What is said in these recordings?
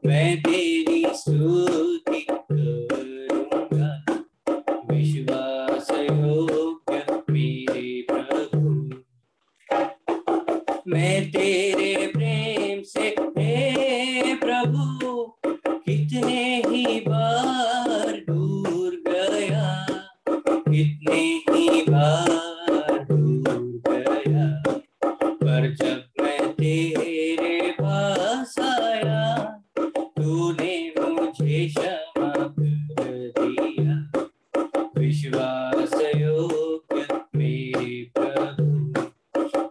मैं तेरी स्तुति करूंगा, विश्वास योग्य मेरे प्रभु। मैं तेरे प्रेम से हे प्रभु कितने ही बार दूर गया, कितने ही बार दूर गया, पर जब मैं तेरे पास आया तूने मुझे क्षमा कर दिया, विश्वास योग्य मेरे प्रभु।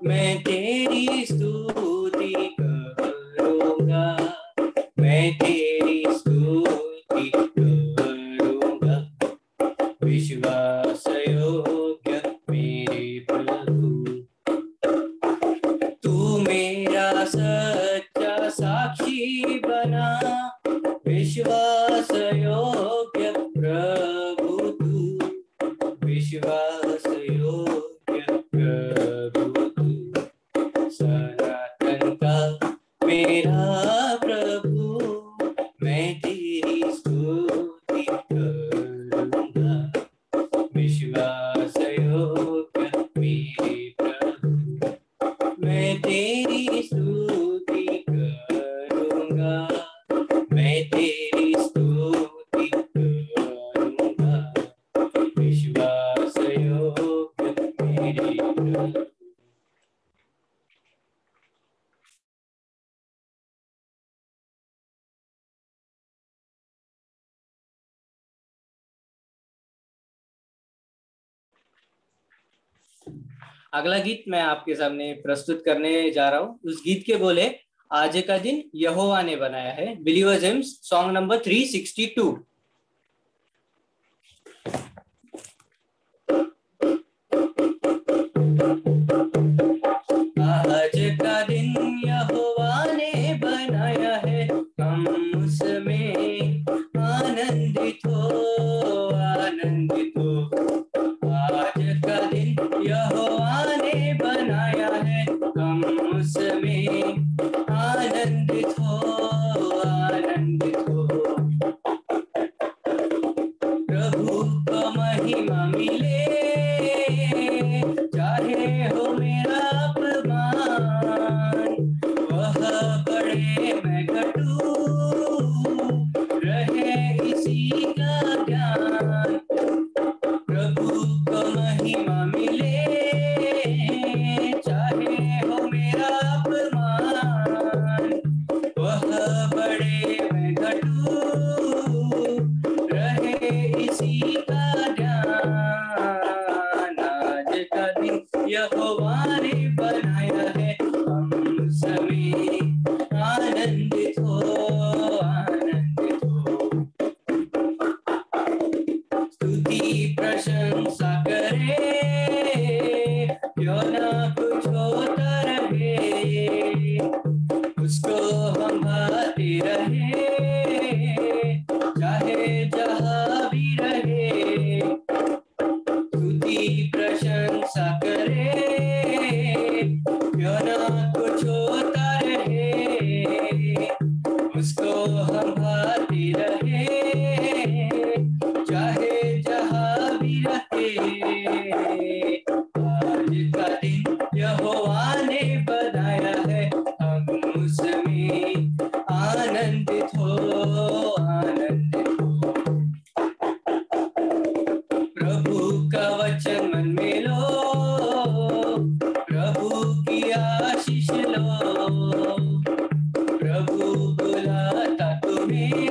मैं तेरी स्तुति करूंगा, मैं तेरी स्तुति करूंगा, विश्वास योग्य मेरे प्रभु। तू मेरा सच्चा साक्षी बना, विश्वास योग्य प्रभु तू, विश्वास योग्य प्रभु तू। सनातन का मेरा प्रभु, मैं तेरी स्तुति करूंगा, विश्वास योग्य मेरे प्रभु। मैं तेरी स्तुति करूंगा, मैं तेरी स्तुति करूंगा, विश्वास योग्य मेरे प्रभु। अगला गीत मैं आपके सामने प्रस्तुत करने जा रहा हूँ। उस गीत के बोले आज का दिन यहोवा ने बनाया है, बिलीवर्स हिम्स सॉन्ग नंबर 362। आज का दिन यहोवा ने बनाया है, हम उसमें आनंदित हो, आनंदित हो। आज का दिन यहोवा ने बनाया है, हम उसमें आनंदित हो, आनंदित हो। प्रभु को महिमा मिले, चाहे हो मेरा अपमान, वह बढ़े मैं घटूं, रहे इसी का ध्यान। प्रभु को महिमा मिले, चाहे हो मेरा अपमान, वह बढ़े मैं घटूं, रहे इसी का ध्यान। आज का दिन यहोवा ने बनाया है, हम सभी आनंदित हो, आनंदित हो। स्तुति प्रशंसा करे, क्यों ना कुछ होता रहे, उसको हम भाते रहे, चाहे जहाँ भी रहे। स्तुति प्रशंसा करे, क्यों ना कुछ होता रहे, उसको हम भाते रहे, चाहे जहाँ भी रहे। आज का दिन यहोवा ने बनाया है, हम उसमें आनंदित हो, आनंदित हो। प्रभु का वचन मन में लो, प्रभु की आशीष लो, प्रभु बुलाता तुम्हें,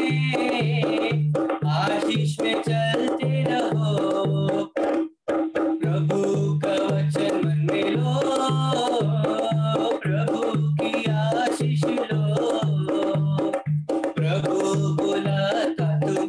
आशीष में चलते रहो। प्रभु का वचन मन में लो, प्रभु की आशीष लो, प्रभु बुलाता तुम्हें,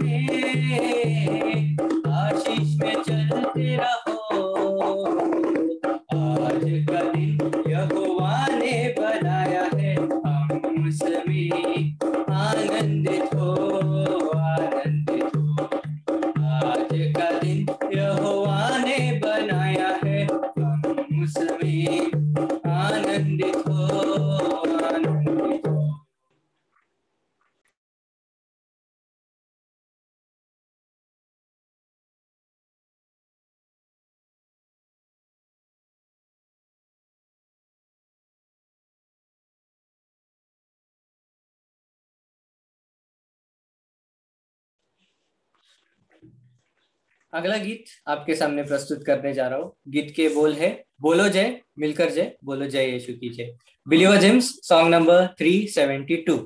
अगला गीत आपके सामने प्रस्तुत करने जा रहा हूँ। गीत के बोल है, बोलो जय मिलकर जय, बोलो जय यीशु की जय। Believers hymns song number 372।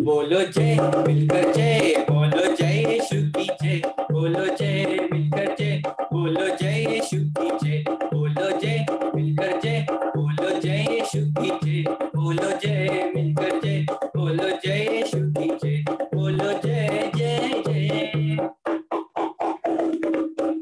बोलो जय मिलकर जय, बोलो जय यीशु की जय, बोलो जय मिलकर जय, बोलो जय यीशु की जय, बोलो जय मिलकर जय, बोलो जय यीशु की जय, बोलो जय मिलकर जय, बोलो जय यीशु की जय, बोलो जय जय जय।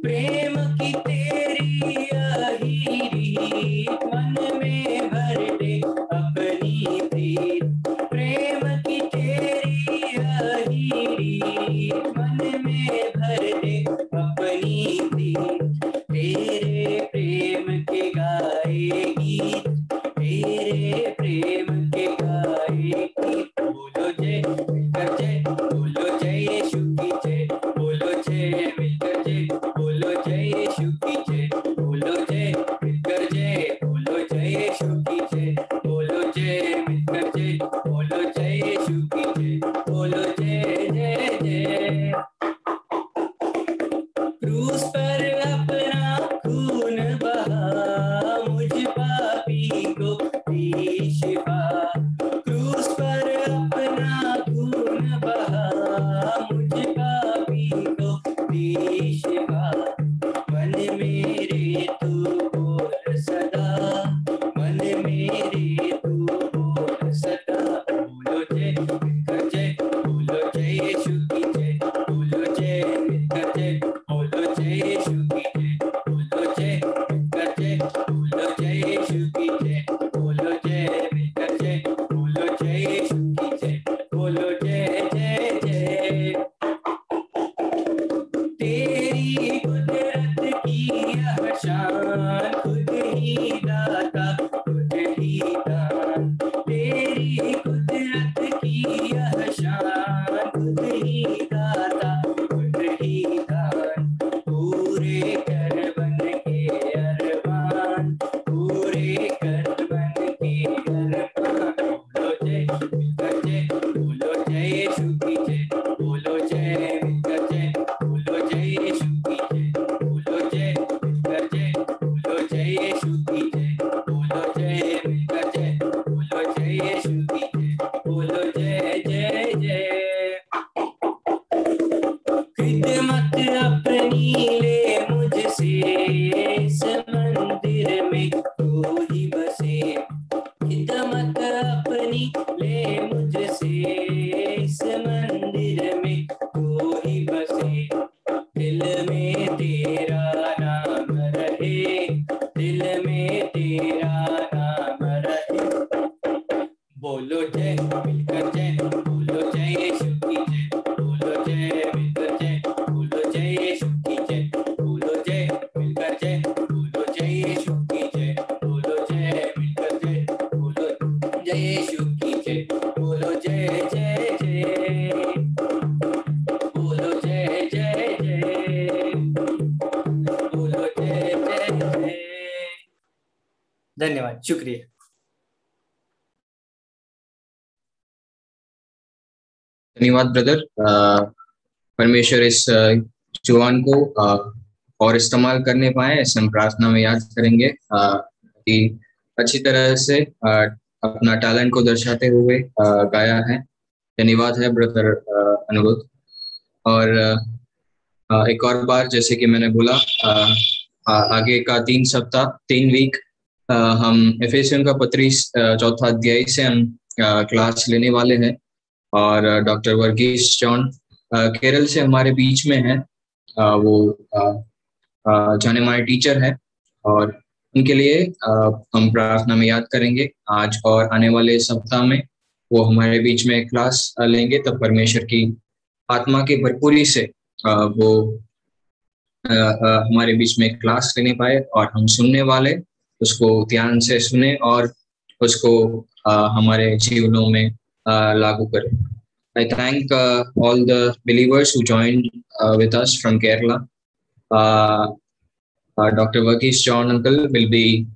प्रेम की तेरी यही रीत मन में भर दे अपनी प्रीत, प्रेम की तेरी यही रीत मन में भर दे अपनी प्रीत। तेरे प्रेम के गाए गीत, तेरे प्रेम के गाए गीत, बोलो जय मिलकर जय, बोलो जय यीशु की जय, बोलो जय मिलकर जय, बोलो जय यीशु की जय, बोलो जय मिलकर जय, बोलो जय यीशु की जय, बोलो जय मिलकर जय, बोलो जय यीशु की जय, बोलो जय जय जय। क्रूस पर अपना खून बहा, मुझ पापी को दी शिफा, क्रूस पर अपना खून बहा, मुझ पापी को दी शिफा। मन मेरे तू बोल सदा, मन मेरे तू बोल सदा, बोलो जय मिलकर जय, बोलो जय यीशु की जय, बोलो जय मिलकर जय, बोलो जय यीशु की जय, बोलो जय मिलकर जय, बोलो जय यीशु की जय, बोलो जय मिलकर जय, बोलो जय यीशु की जय, बोलो जय जय जय। तेरी कुदरत की यह शान, खुद ही दाता खुद ही दान, तेरी कुदरत की यह शान, खुद ही दाता खुद ही दान। पूरे कर बन के अरमान, पूरे कर बन के अरमान, बोलो जय मिलकर जय, बोलो जय यीशु की जय, बोलो जय मिलकर जय, बोलो जय यीशु की जय, बोलो जय मिलकर जय, बोलो जय यीशु की जय, बोलो जय मिलकर जय, बोलो जय यीशु की जय, बोलो जय जय जय। खिदमत अपनी ले मुझसे, इस मंदिर में तू ही बसे, खिदमत अपनी ले मुझसे, इस मंदिर में तू ही बसे। दिल में तेरा नाम रहे, दिल में तेरा नाम रहे, बोलो जय मिलकर जय, बोलो जय यीशु की जय, बोलो जय मिलकर जय, बोलो जय यीशु की जय, बोलो जय मिलकर जय, बोलो जय यीशु की जय, बोलो जय मिलकर जय, बोलो जय यीशु की जय, बोलो जय जय जय, बोलो जय जय जय, बोलो जय जय जय। धन्यवाद, शुक्रिया। धन्यवाद ब्रदर। परमेश्वर इस जुबान को और इस्तेमाल करने पाए, इसे हम प्रार्थना में याद करेंगे कि अच्छी तरह से अपना टैलेंट को दर्शाते हुए गाया है। धन्यवाद है ब्रदर अनुरुद्ध। और एक और बार जैसे कि मैंने बोला, आगे का 3 वीक हम एफेसियन का पत्री 4 अध्याय से हम क्लास लेने वाले हैं। और डॉक्टर वर्गीस जॉन केरल से हमारे बीच में है। वो जाने माने टीचर है और उनके लिए हम प्रार्थना में याद करेंगे आज और आने वाले सप्ताह में वो हमारे बीच में क्लास लेंगे। तब परमेश्वर की आत्मा की भरपूरी से वो हमारे बीच में क्लास लेने पाए और हम सुनने वाले उसको ध्यान से सुने और उसको हमारे जीवनों में लागू करें। I thank all the believers who joined with us from Kerala. Dr. Verghese John uncle will be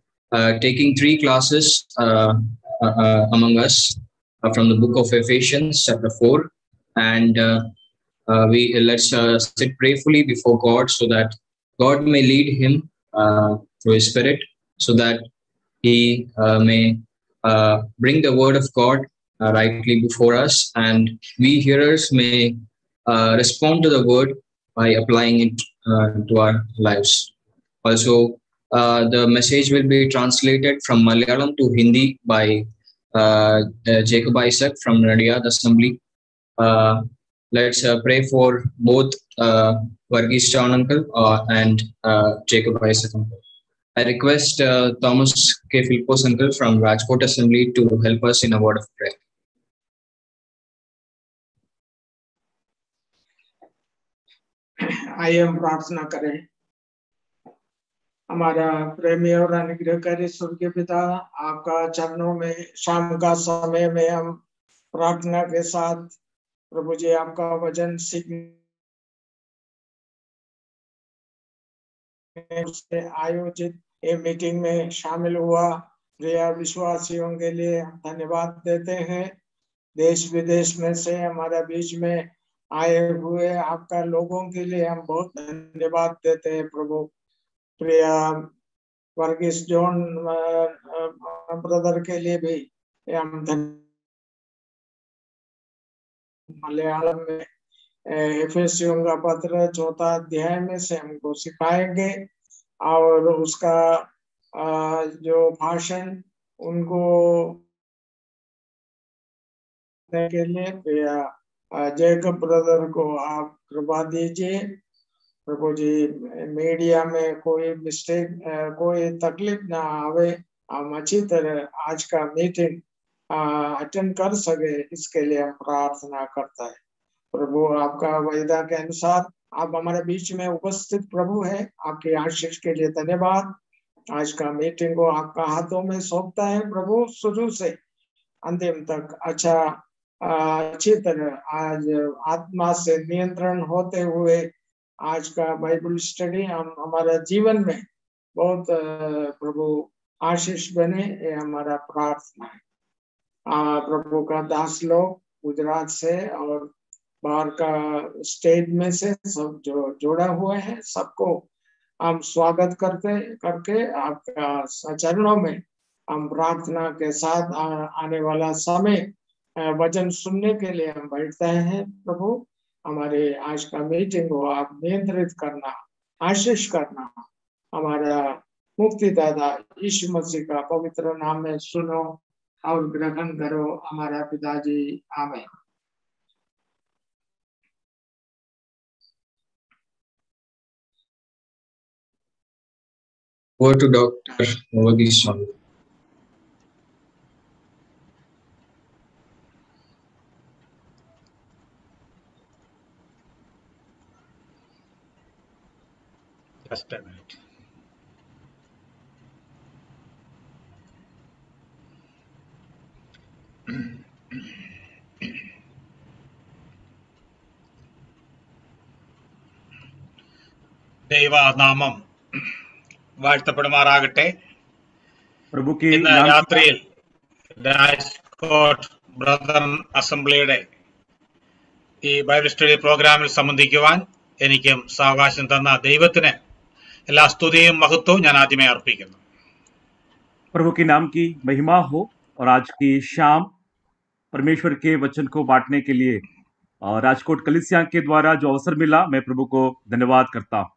taking 3 classes among us from the book of Ephesians chapter 4, and let's sit prayerfully before God so that God may lead him through his Spirit, so that he may bring the word of God rightly before us, and we hearers may respond to the word by applying it to our lives. Also, the message will be translated from Malayalam to Hindi by Jacob Isaac from Radiad Assembly. Let's pray for both Varghese John uncle and Jacob Isaac uncle. I request Thomas K. Philpos uncle from Rajkot Assembly to help us in a word of prayer. आइए हम प्रार्थना करें। हमारा प्रेमी और अनुग्रहकारी स्वर्गीय पिता, आपका चरणों में शाम का समय में हम प्रार्थना के साथ प्रभु जी आपका वचन सीखने से आयोजित ये मीटिंग में शामिल हुआ प्रिय विश्वासियों के लिए धन्यवाद देते हैं। देश विदेश में से हमारे बीच में आए हुए आपका लोगों के लिए हम बहुत धन्यवाद देते हैं प्रभु। प्रिय वर्गीस जॉन ब्रदर के लिए भी हम मलयालम में एफेसियों का पत्र 4 अध्याय में से हमको सिखाएंगे और उसका जो भाषण उनको के लिए जैकब ब्रदर को आप कृपा दीजिए प्रभु जी। मीडिया में कोई मिस्टेक कोई तकलीफ ना आवे, हम अच्छी तरह आज का मीटिंग अटेंड कर सके, इसके लिए हम प्रार्थना करता है प्रभु। आपका वायदा के अनुसार आप हमारे बीच में उपस्थित प्रभु है, आपकी आशीष के लिए धन्यवाद। आज का मीटिंग को आपका हाथों में सौंपता है प्रभु, शुरू से अंतिम तक अच्छी तरह आज आत्मा से नियंत्रण होते हुए आज का बाइबल स्टडी हम हमारा जीवन में बहुत प्रभु आशीष बने, ये हमारा प्रार्थना है। प्रभु का दास लोग गुजरात से और बाहर का स्टेट में से सब जो जोड़ा हुए हैं, सबको हम स्वागत करके आपका चरणों में हम प्रार्थना के साथ आने वाला समय वचन सुनने के लिए हम बैठते हैं प्रभु। हमारे आज का मीटिंग को आप नियंत्रित करना, आशीष करना, हमारा मुक्तिदाता यीशु मसीह का पवित्र नाम में सुनो और ग्रहण करो हमारा पिताजी, आमीन। Over to Dr. Varghese John. Just a minute. ദൈവനാമം വാഴ്ത്തപ്പെടുമാറാകട്ടെ. प्रभु की ഇന്ന് രാത്രിയിൽ രാജ്കോട്ട് ബ്രദർ അസംബ്ലിയുടെ ഈ ബൈബിൾ സ്റ്റഡി പ്രോഗ്രാമിൽ സംബന്ധിക്കുവാൻ എനിക്കും സാവകാശം തന്ന ദൈവത്തിന് എല്ലാ സ്തുതിയും മഹത്വവും ഞാൻ ആദ്യമേ अर्पिക്കുന്നു. प्रभु के नाम की महिमा हो। और आज की शाम परमेश्वर के वचन को बांटने के लिए राजकोट कलीसिया के द्वारा जो अवसर मिला, मैं प्रभु को धन्यवाद करता हूँ।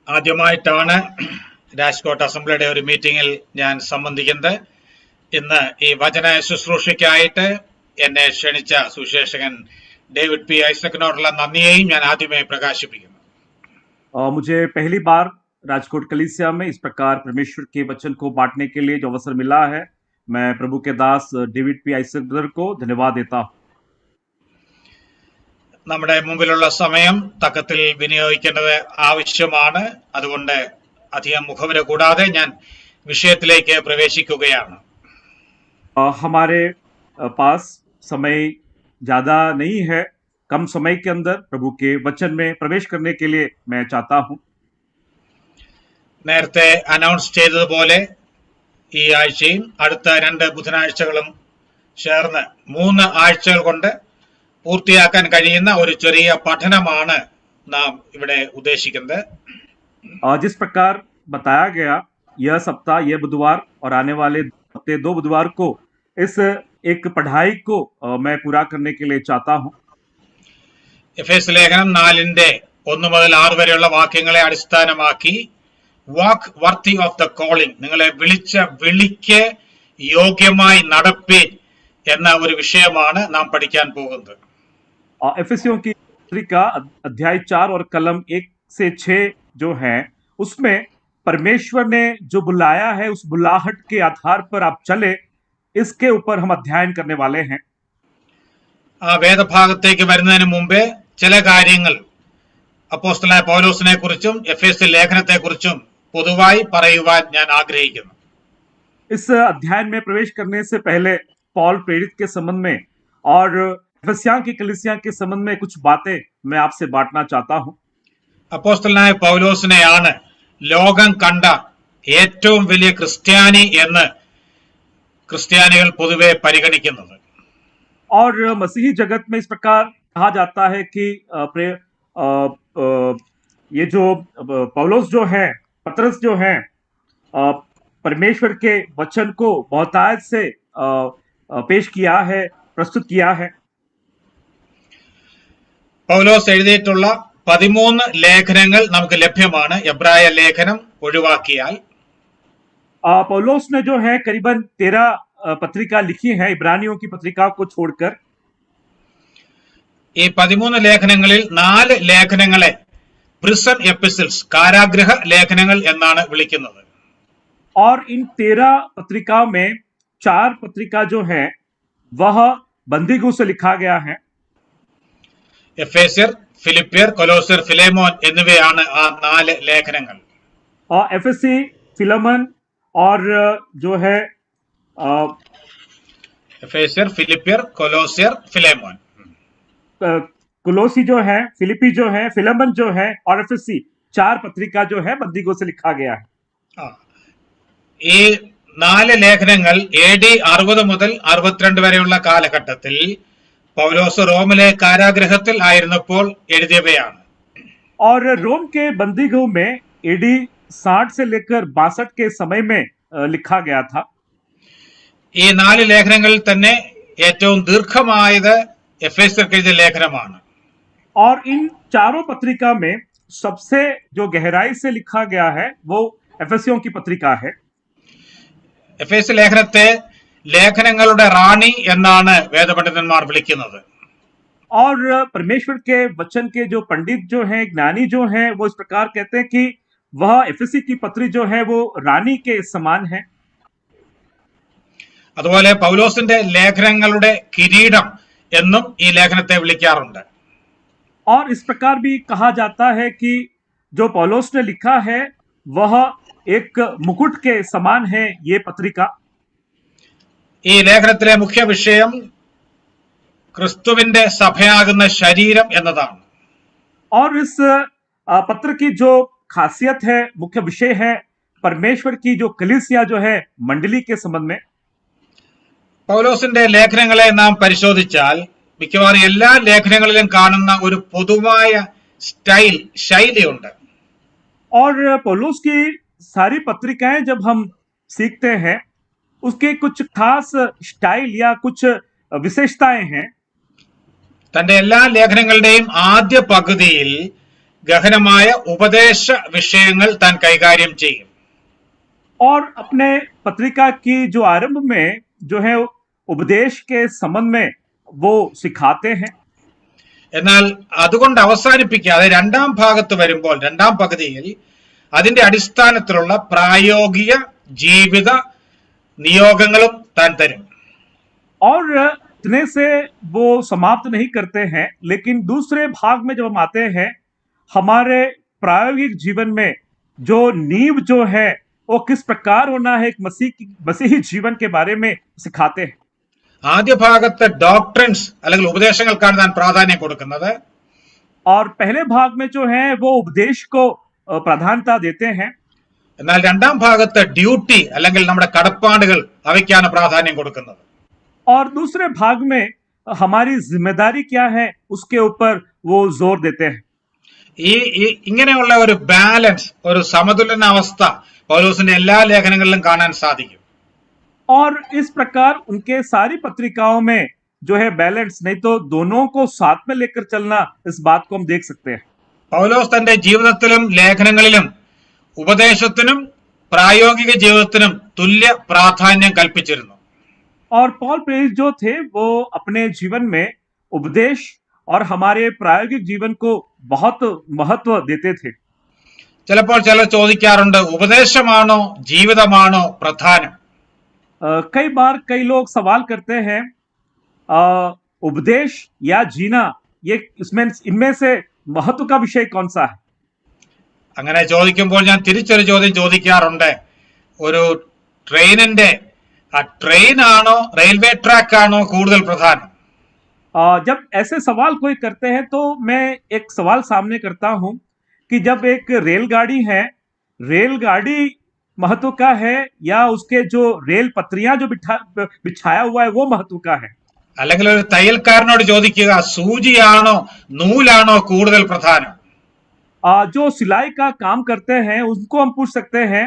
ആദ്യമായിട്ടാണ് രാജ്കോട്ട് അസംബ്ലിയുടെ ഒരു മീറ്റിംഗിൽ ഞാൻ സംബന്ധിക്കുന്നത്. ഇന്ന് ഈ വചന ശുശ്രൂഷയ്ക്കായിട്ട് എന്നെ ക്ഷണിച്ച സുവിശേഷകൻ ഡേവിഡ് പി ഐസക്കിനോടുള്ള നന്ദിയെയും ഞാൻ ആദ്യമേ പ്രകാശിപ്പിക്കുന്നു. मुझे पहली बार राजकोट कलीसिया में इस प्रकार परमेश्वर के वचन को बांटने के लिए जो अवसर मिला है, मैं प्रभु के दास डेविड पी आइसक ब्रदर को धन्यवाद देता हूँ। നമ്മുടെ മുമ്പിലുള്ള സമയം തക്കത്തിൽ വിനിയോഗിക്കേണ്ടത് ആവശ്യമാണ്. അതുകൊണ്ട് അധികം മുഖവര കൂടാതെ ഞാൻ വിഷയത്തിലേക്ക് പ്രവേശിക്കുകയാണ്. हमारे पास समय ज्यादा नहीं है, कम समय के अंदर प्रभु के वचन में प्रवेश करने के लिए मैं चाहता हूँ। നേരത്തെ അനൗൺസ് ചെയ്തതുപോലെ ഈ ആഴ്ചയും അടുത്ത 2 ബുധനാഴ്ചകളും ചേർന്ന് 3 ആഴ്ചകൾ കൊണ്ട് പൂർത്തിയാക്കാൻ കഴിയുന്ന ഒരു ചെറിയ പഠനമാണ് നാം ഇവിടെ ഉദ്ദേശിക്കുന്നത്. जिस प्रकार बताया गया, यह सप्ताह, यह बुधवार और आने वाले हफ्ते 2 बुधवार को इस एक पढ़ाई को मैं पूरा करने के लिए चाहता हूं. എഫേസ്യ ലേഖനം 4:1 മുതൽ 6 വരെയുള്ള വാക്യങ്ങളെ അടിസ്ഥാനമാക്കി വാക്ക് വർത്തി ഓഫ് ദ കോളിംഗ്, നിങ്ങളെ വിളിച്ച വിളിക്ക് യോഗ്യമായി നടപ്പീൻ എന്ന ഒരു വിഷയമാണ് നാം പഠിക്കാൻ പോകുന്നത്. एफेसियों की पत्रिका अध्याय 4 और कलम 1 से 6 जो है, उसमें परमेश्वर ने जो बुलाया है उस बुलाहट के आधार पर आप चले, इसके ऊपर हम अध्ययन करने वाले हैं. ആ വേദഭാഗത്തേക്ക് വരുന്നതിന് മുമ്പേ ചില കാര്യങ്ങൾ അപ്പോസ്തലനായ പൗലോസിനെ കുറിച്ചും എഫേസ്യ ലേഖനത്തെ കുറിച്ചും പൊതുവായി പറയുവാൻ ഞാൻ ആഗ്രഹിക്കുന്നു. इस अध्ययन में प्रवेश करने से पहले पौल प्रेरित के संबंध में और एफेसियों की कलीसिया के संबंध में कुछ बातें मैं आपसे बांटना चाहता हूं. അപ്പോസ്തലനായ പൗലോസിനെയാണ് ലോകം കണ്ട ഏറ്റവും വലിയ ക്രിസ്ത്യാനി എന്ന് ക്രിസ്ത്യാനികൾ പൊതുവെ പരിഗണിക്കുന്നത്. और मसीही जगत में इस प्रकार कहा जाता है कि ये जो पौलोस जो है, पतरस जो है, परमेश्वर के वचन को बहुतायत से पेश किया है, प्रस्तुत किया है. പൗലോസ് എഴുതിയിട്ടുള്ള 13 ലേഖനങ്ങൾ നമുക്ക് ലഭ്യമാണ്, എബ്രായ ലേഖനം ഒഴിവാക്കിയാൽ. पौलोस ने जो है करीबन 13 पत्रिका लिखी है, इब्रानियों की पत्रिका को छोड़कर. ഈ 13 ലേഖനങ്ങളിൽ 4 ലേഖനങ്ങളെ പ്രിസൺ എപ്പിസിൽസ്, കാരാഗ്രഹ ലേഖനങ്ങൾ എന്നാണ് വിളിക്കുന്നത്. और इन 13 पत्रिकाओं में 4 पत्रिका जो है वह बंदीगृह से लिखा गया है. എഫേസ്യർ, ഫിലിപ്പിയർ, കൊലോസ്യർ, ഫിലേമോൻ എന്നിവയാണ് ആ 4 ലേഖനങ്ങൾ. और एफएससी, फिलेमन और जो है എഫേസ്യർ, ഫിലിപ്പിയർ, കൊലോസ്യർ, ഫിലേമോൻ, कुलोसी जो है, फिलिपी जो है, फिलेमन जो है और एफएससी, 4 पत्रिका जो है बंदीगृह से लिखा गया है. ഈ 4 ലേഖനങ്ങൾ AD 60 മുതൽ 62 വരെയുള്ള കാലഘട്ടത്തിൽ പൗലോസ് റോമിലെ കാരാഗ്രഹത്തിൽ ആയിരുന്നപ്പോൾ എഴുതിയവയാണ്. और रोम के बंदीगृह में AD 60 से लेकर 62 के समय में लिखा गया था. ഈ 4 ലേഖനങ്ങളിൽ തന്നെ ഏറ്റവും ദീർഘമായത് എഫേസ്യർക്ക് എഴുതിയ ലേഖനമാണ്. और इन 4 पत्रिका में सबसे जो गहराई से लिखा गया है वो एफेसियों की पत्रिका है. എഫേസ്യ ലേഖനത്തെ ലേഖനങ്ങളുടെ റാണി എന്നാണ് വേദപണ്ഡിതന്മാർ വിളിക്കുന്നത്. और परमेश्वर के वचन के जो पंडित जो हैं, ज्ञानी जो हैं, वो इस प्रकार कहते हैं कि वह एफेसी की पत्री जो है वो रानी के समान है. അതുപോലെ പൗലോസിന്റെ ലേഖനങ്ങളുടെ കിരീടം എന്നും ഈ ലേഖനത്തെ വിളിക്കാറുണ്ട്. और इस प्रकार भी कहा जाता है कि जो पौलोस ने लिखा है वह एक मुकुट के समान है ये पत्रिका. ഈ ലേഖനത്തിലെ മുഖ്യ വിഷയം ക്രിസ്തുവിന്റെ സഭയാകുന്ന ശരീരം എന്നതാണ്. और इस पत्र की जो खासियत है, मुख्य विषय है परमेश्वर की जो कलीसिया जो है मंडली के संबंध में. പൗലോസിന്റെ ലേഖനങ്ങളെ നാം പരിശോധിച്ചാൽ മിക്കവാറും എല്ലാ ലേഖനങ്ങളിലും കാണുന്ന ഒരു പൊതുവായ ശൈലിയുണ്ട്. और पौलुस की सारी पत्रिकाएं जब हम सीखते हैं उसके कुछ खास स्टाइल या कुछ विशेषताएं हैं. തന്റെ എല്ലാ ലേഖനങ്ങളുടെയും ആദ്യ പകുതിയിൽ ഗഹനമായ ഉപദേശ വിഷയങ്ങൾ താൻ കൈകാര്യം ചെയ്യും. और अपने पत्रिका की जो आरंभ में जो है उपदेश के संबंध में वो सिखाते हैं. എന്നാൽ അതുകൊണ്ട് അവസാനിപ്പിക്കാതെ രണ്ടാം ഭാഗത്ത് വരുമ്പോൾ, രണ്ടാം പകുതിയിൽ അതിന്റെ അടിസ്ഥാനത്തിലുള്ള പ്രായോഗിക ജീവിത നിയോഗങ്ങളും താൻ തരും. और इतने से वो समाप्त नहीं करते हैं, लेकिन दूसरे भाग में जब हम आते हैं हमारे प्रायोगिक जीवन में जो नींव जो है वो किस प्रकार होना है, एक मसीही जीवन के बारे में सिखाते हैं. ആദ്യ ഭാഗത്തെ ഡോക്ട്രിൻസ് അല്ലെങ്കിൽ ഉപദേശങ്ങൾക്കാണ് താൻ പ്രാധാന്യം കൊടുക്കുന്നത്. और पहले भाग में जो है वो उपदेश को प्राधान्यता देते हैं. എന്നാൽ രണ്ടാം ഭാഗത്ത് ഡ്യൂട്ടി അല്ലെങ്കിൽ നമ്മുടെ കടപ്പാടുകൾ അവയ്ക്കാണ് പ്രാധാന്യം കൊടുക്കുന്നത്. और दूसरे भाग में हमारी जिम्मेदारी क्या है उसके ऊपर वो जोर देते हैं. ഇങ്ങനെയുള്ള ഒരു ബാലൻസ്, ഒരു സമതുലനാവസ്ഥ പൗലോസിന്റെ എല്ലാ ലേഖനങ്ങളിലും കാണാൻ സാധിക്കും. और इस प्रकार उनके सारी पत्रिकाओं में जो है बैलेंस, नहीं तो दोनों को साथ में लेकर चलना, इस बात को हम देख सकते हैं. പൗലോസ് തന്റെ ജീവിതത്തിലും ലേഖനങ്ങളിലും ഉപദേശത്തിനും പ്രായോഗിക ജീവിതത്തിനും തുല്യ പ്രാധാന്യം കൽപ്പിച്ചിരുന്നു. और पॉल प्रेरित जो थे वो अपने जीवन में उपदेश और हमारे प्रायोगिक जीवन को बहुत महत्व देते थे. ചിലപ്പോൾ ചിലർ ചോദിക്കാറുണ്ട്, ഉപദേശമാണോ ജീവിതമാണോ പ്രധാനം? कई बार कई लोग सवाल करते हैं उपदेश या जीना, ये इसमें इनमें से महत्व का विषय कौन सा है? അങ്ങനെ ചോദിക്കുമ്പോൾ ഞാൻ തിരിച്ചൊരു ചോദ്യം ചോദിക്കാറുണ്ട്. ഒരു ട്രെയിനിന്റെ ട്രെയിൻ ആണോ റെയിൽവേ ट्रैक ആണോ കൂടുതൽ പ്രധാനം? जब ऐसे सवाल कोई करते हैं तो मैं एक सवाल सामने करता हूं कि जब एक रेलगाड़ी है, रेलगाड़ी महत्व का है या उसके जो रेल पटरियां जो बिछाया हुआ है वो महत्व का है? അല്ലെങ്കിൽ ഒരു തയ്യൽക്കാരനോട് ചോദിക്കുക, സൂചിയാണോ നൂലാണോ കൂടുതൽ പ്രധാനം? जो सिलाई का काम करते हैं उनको हम पूछ सकते हैं,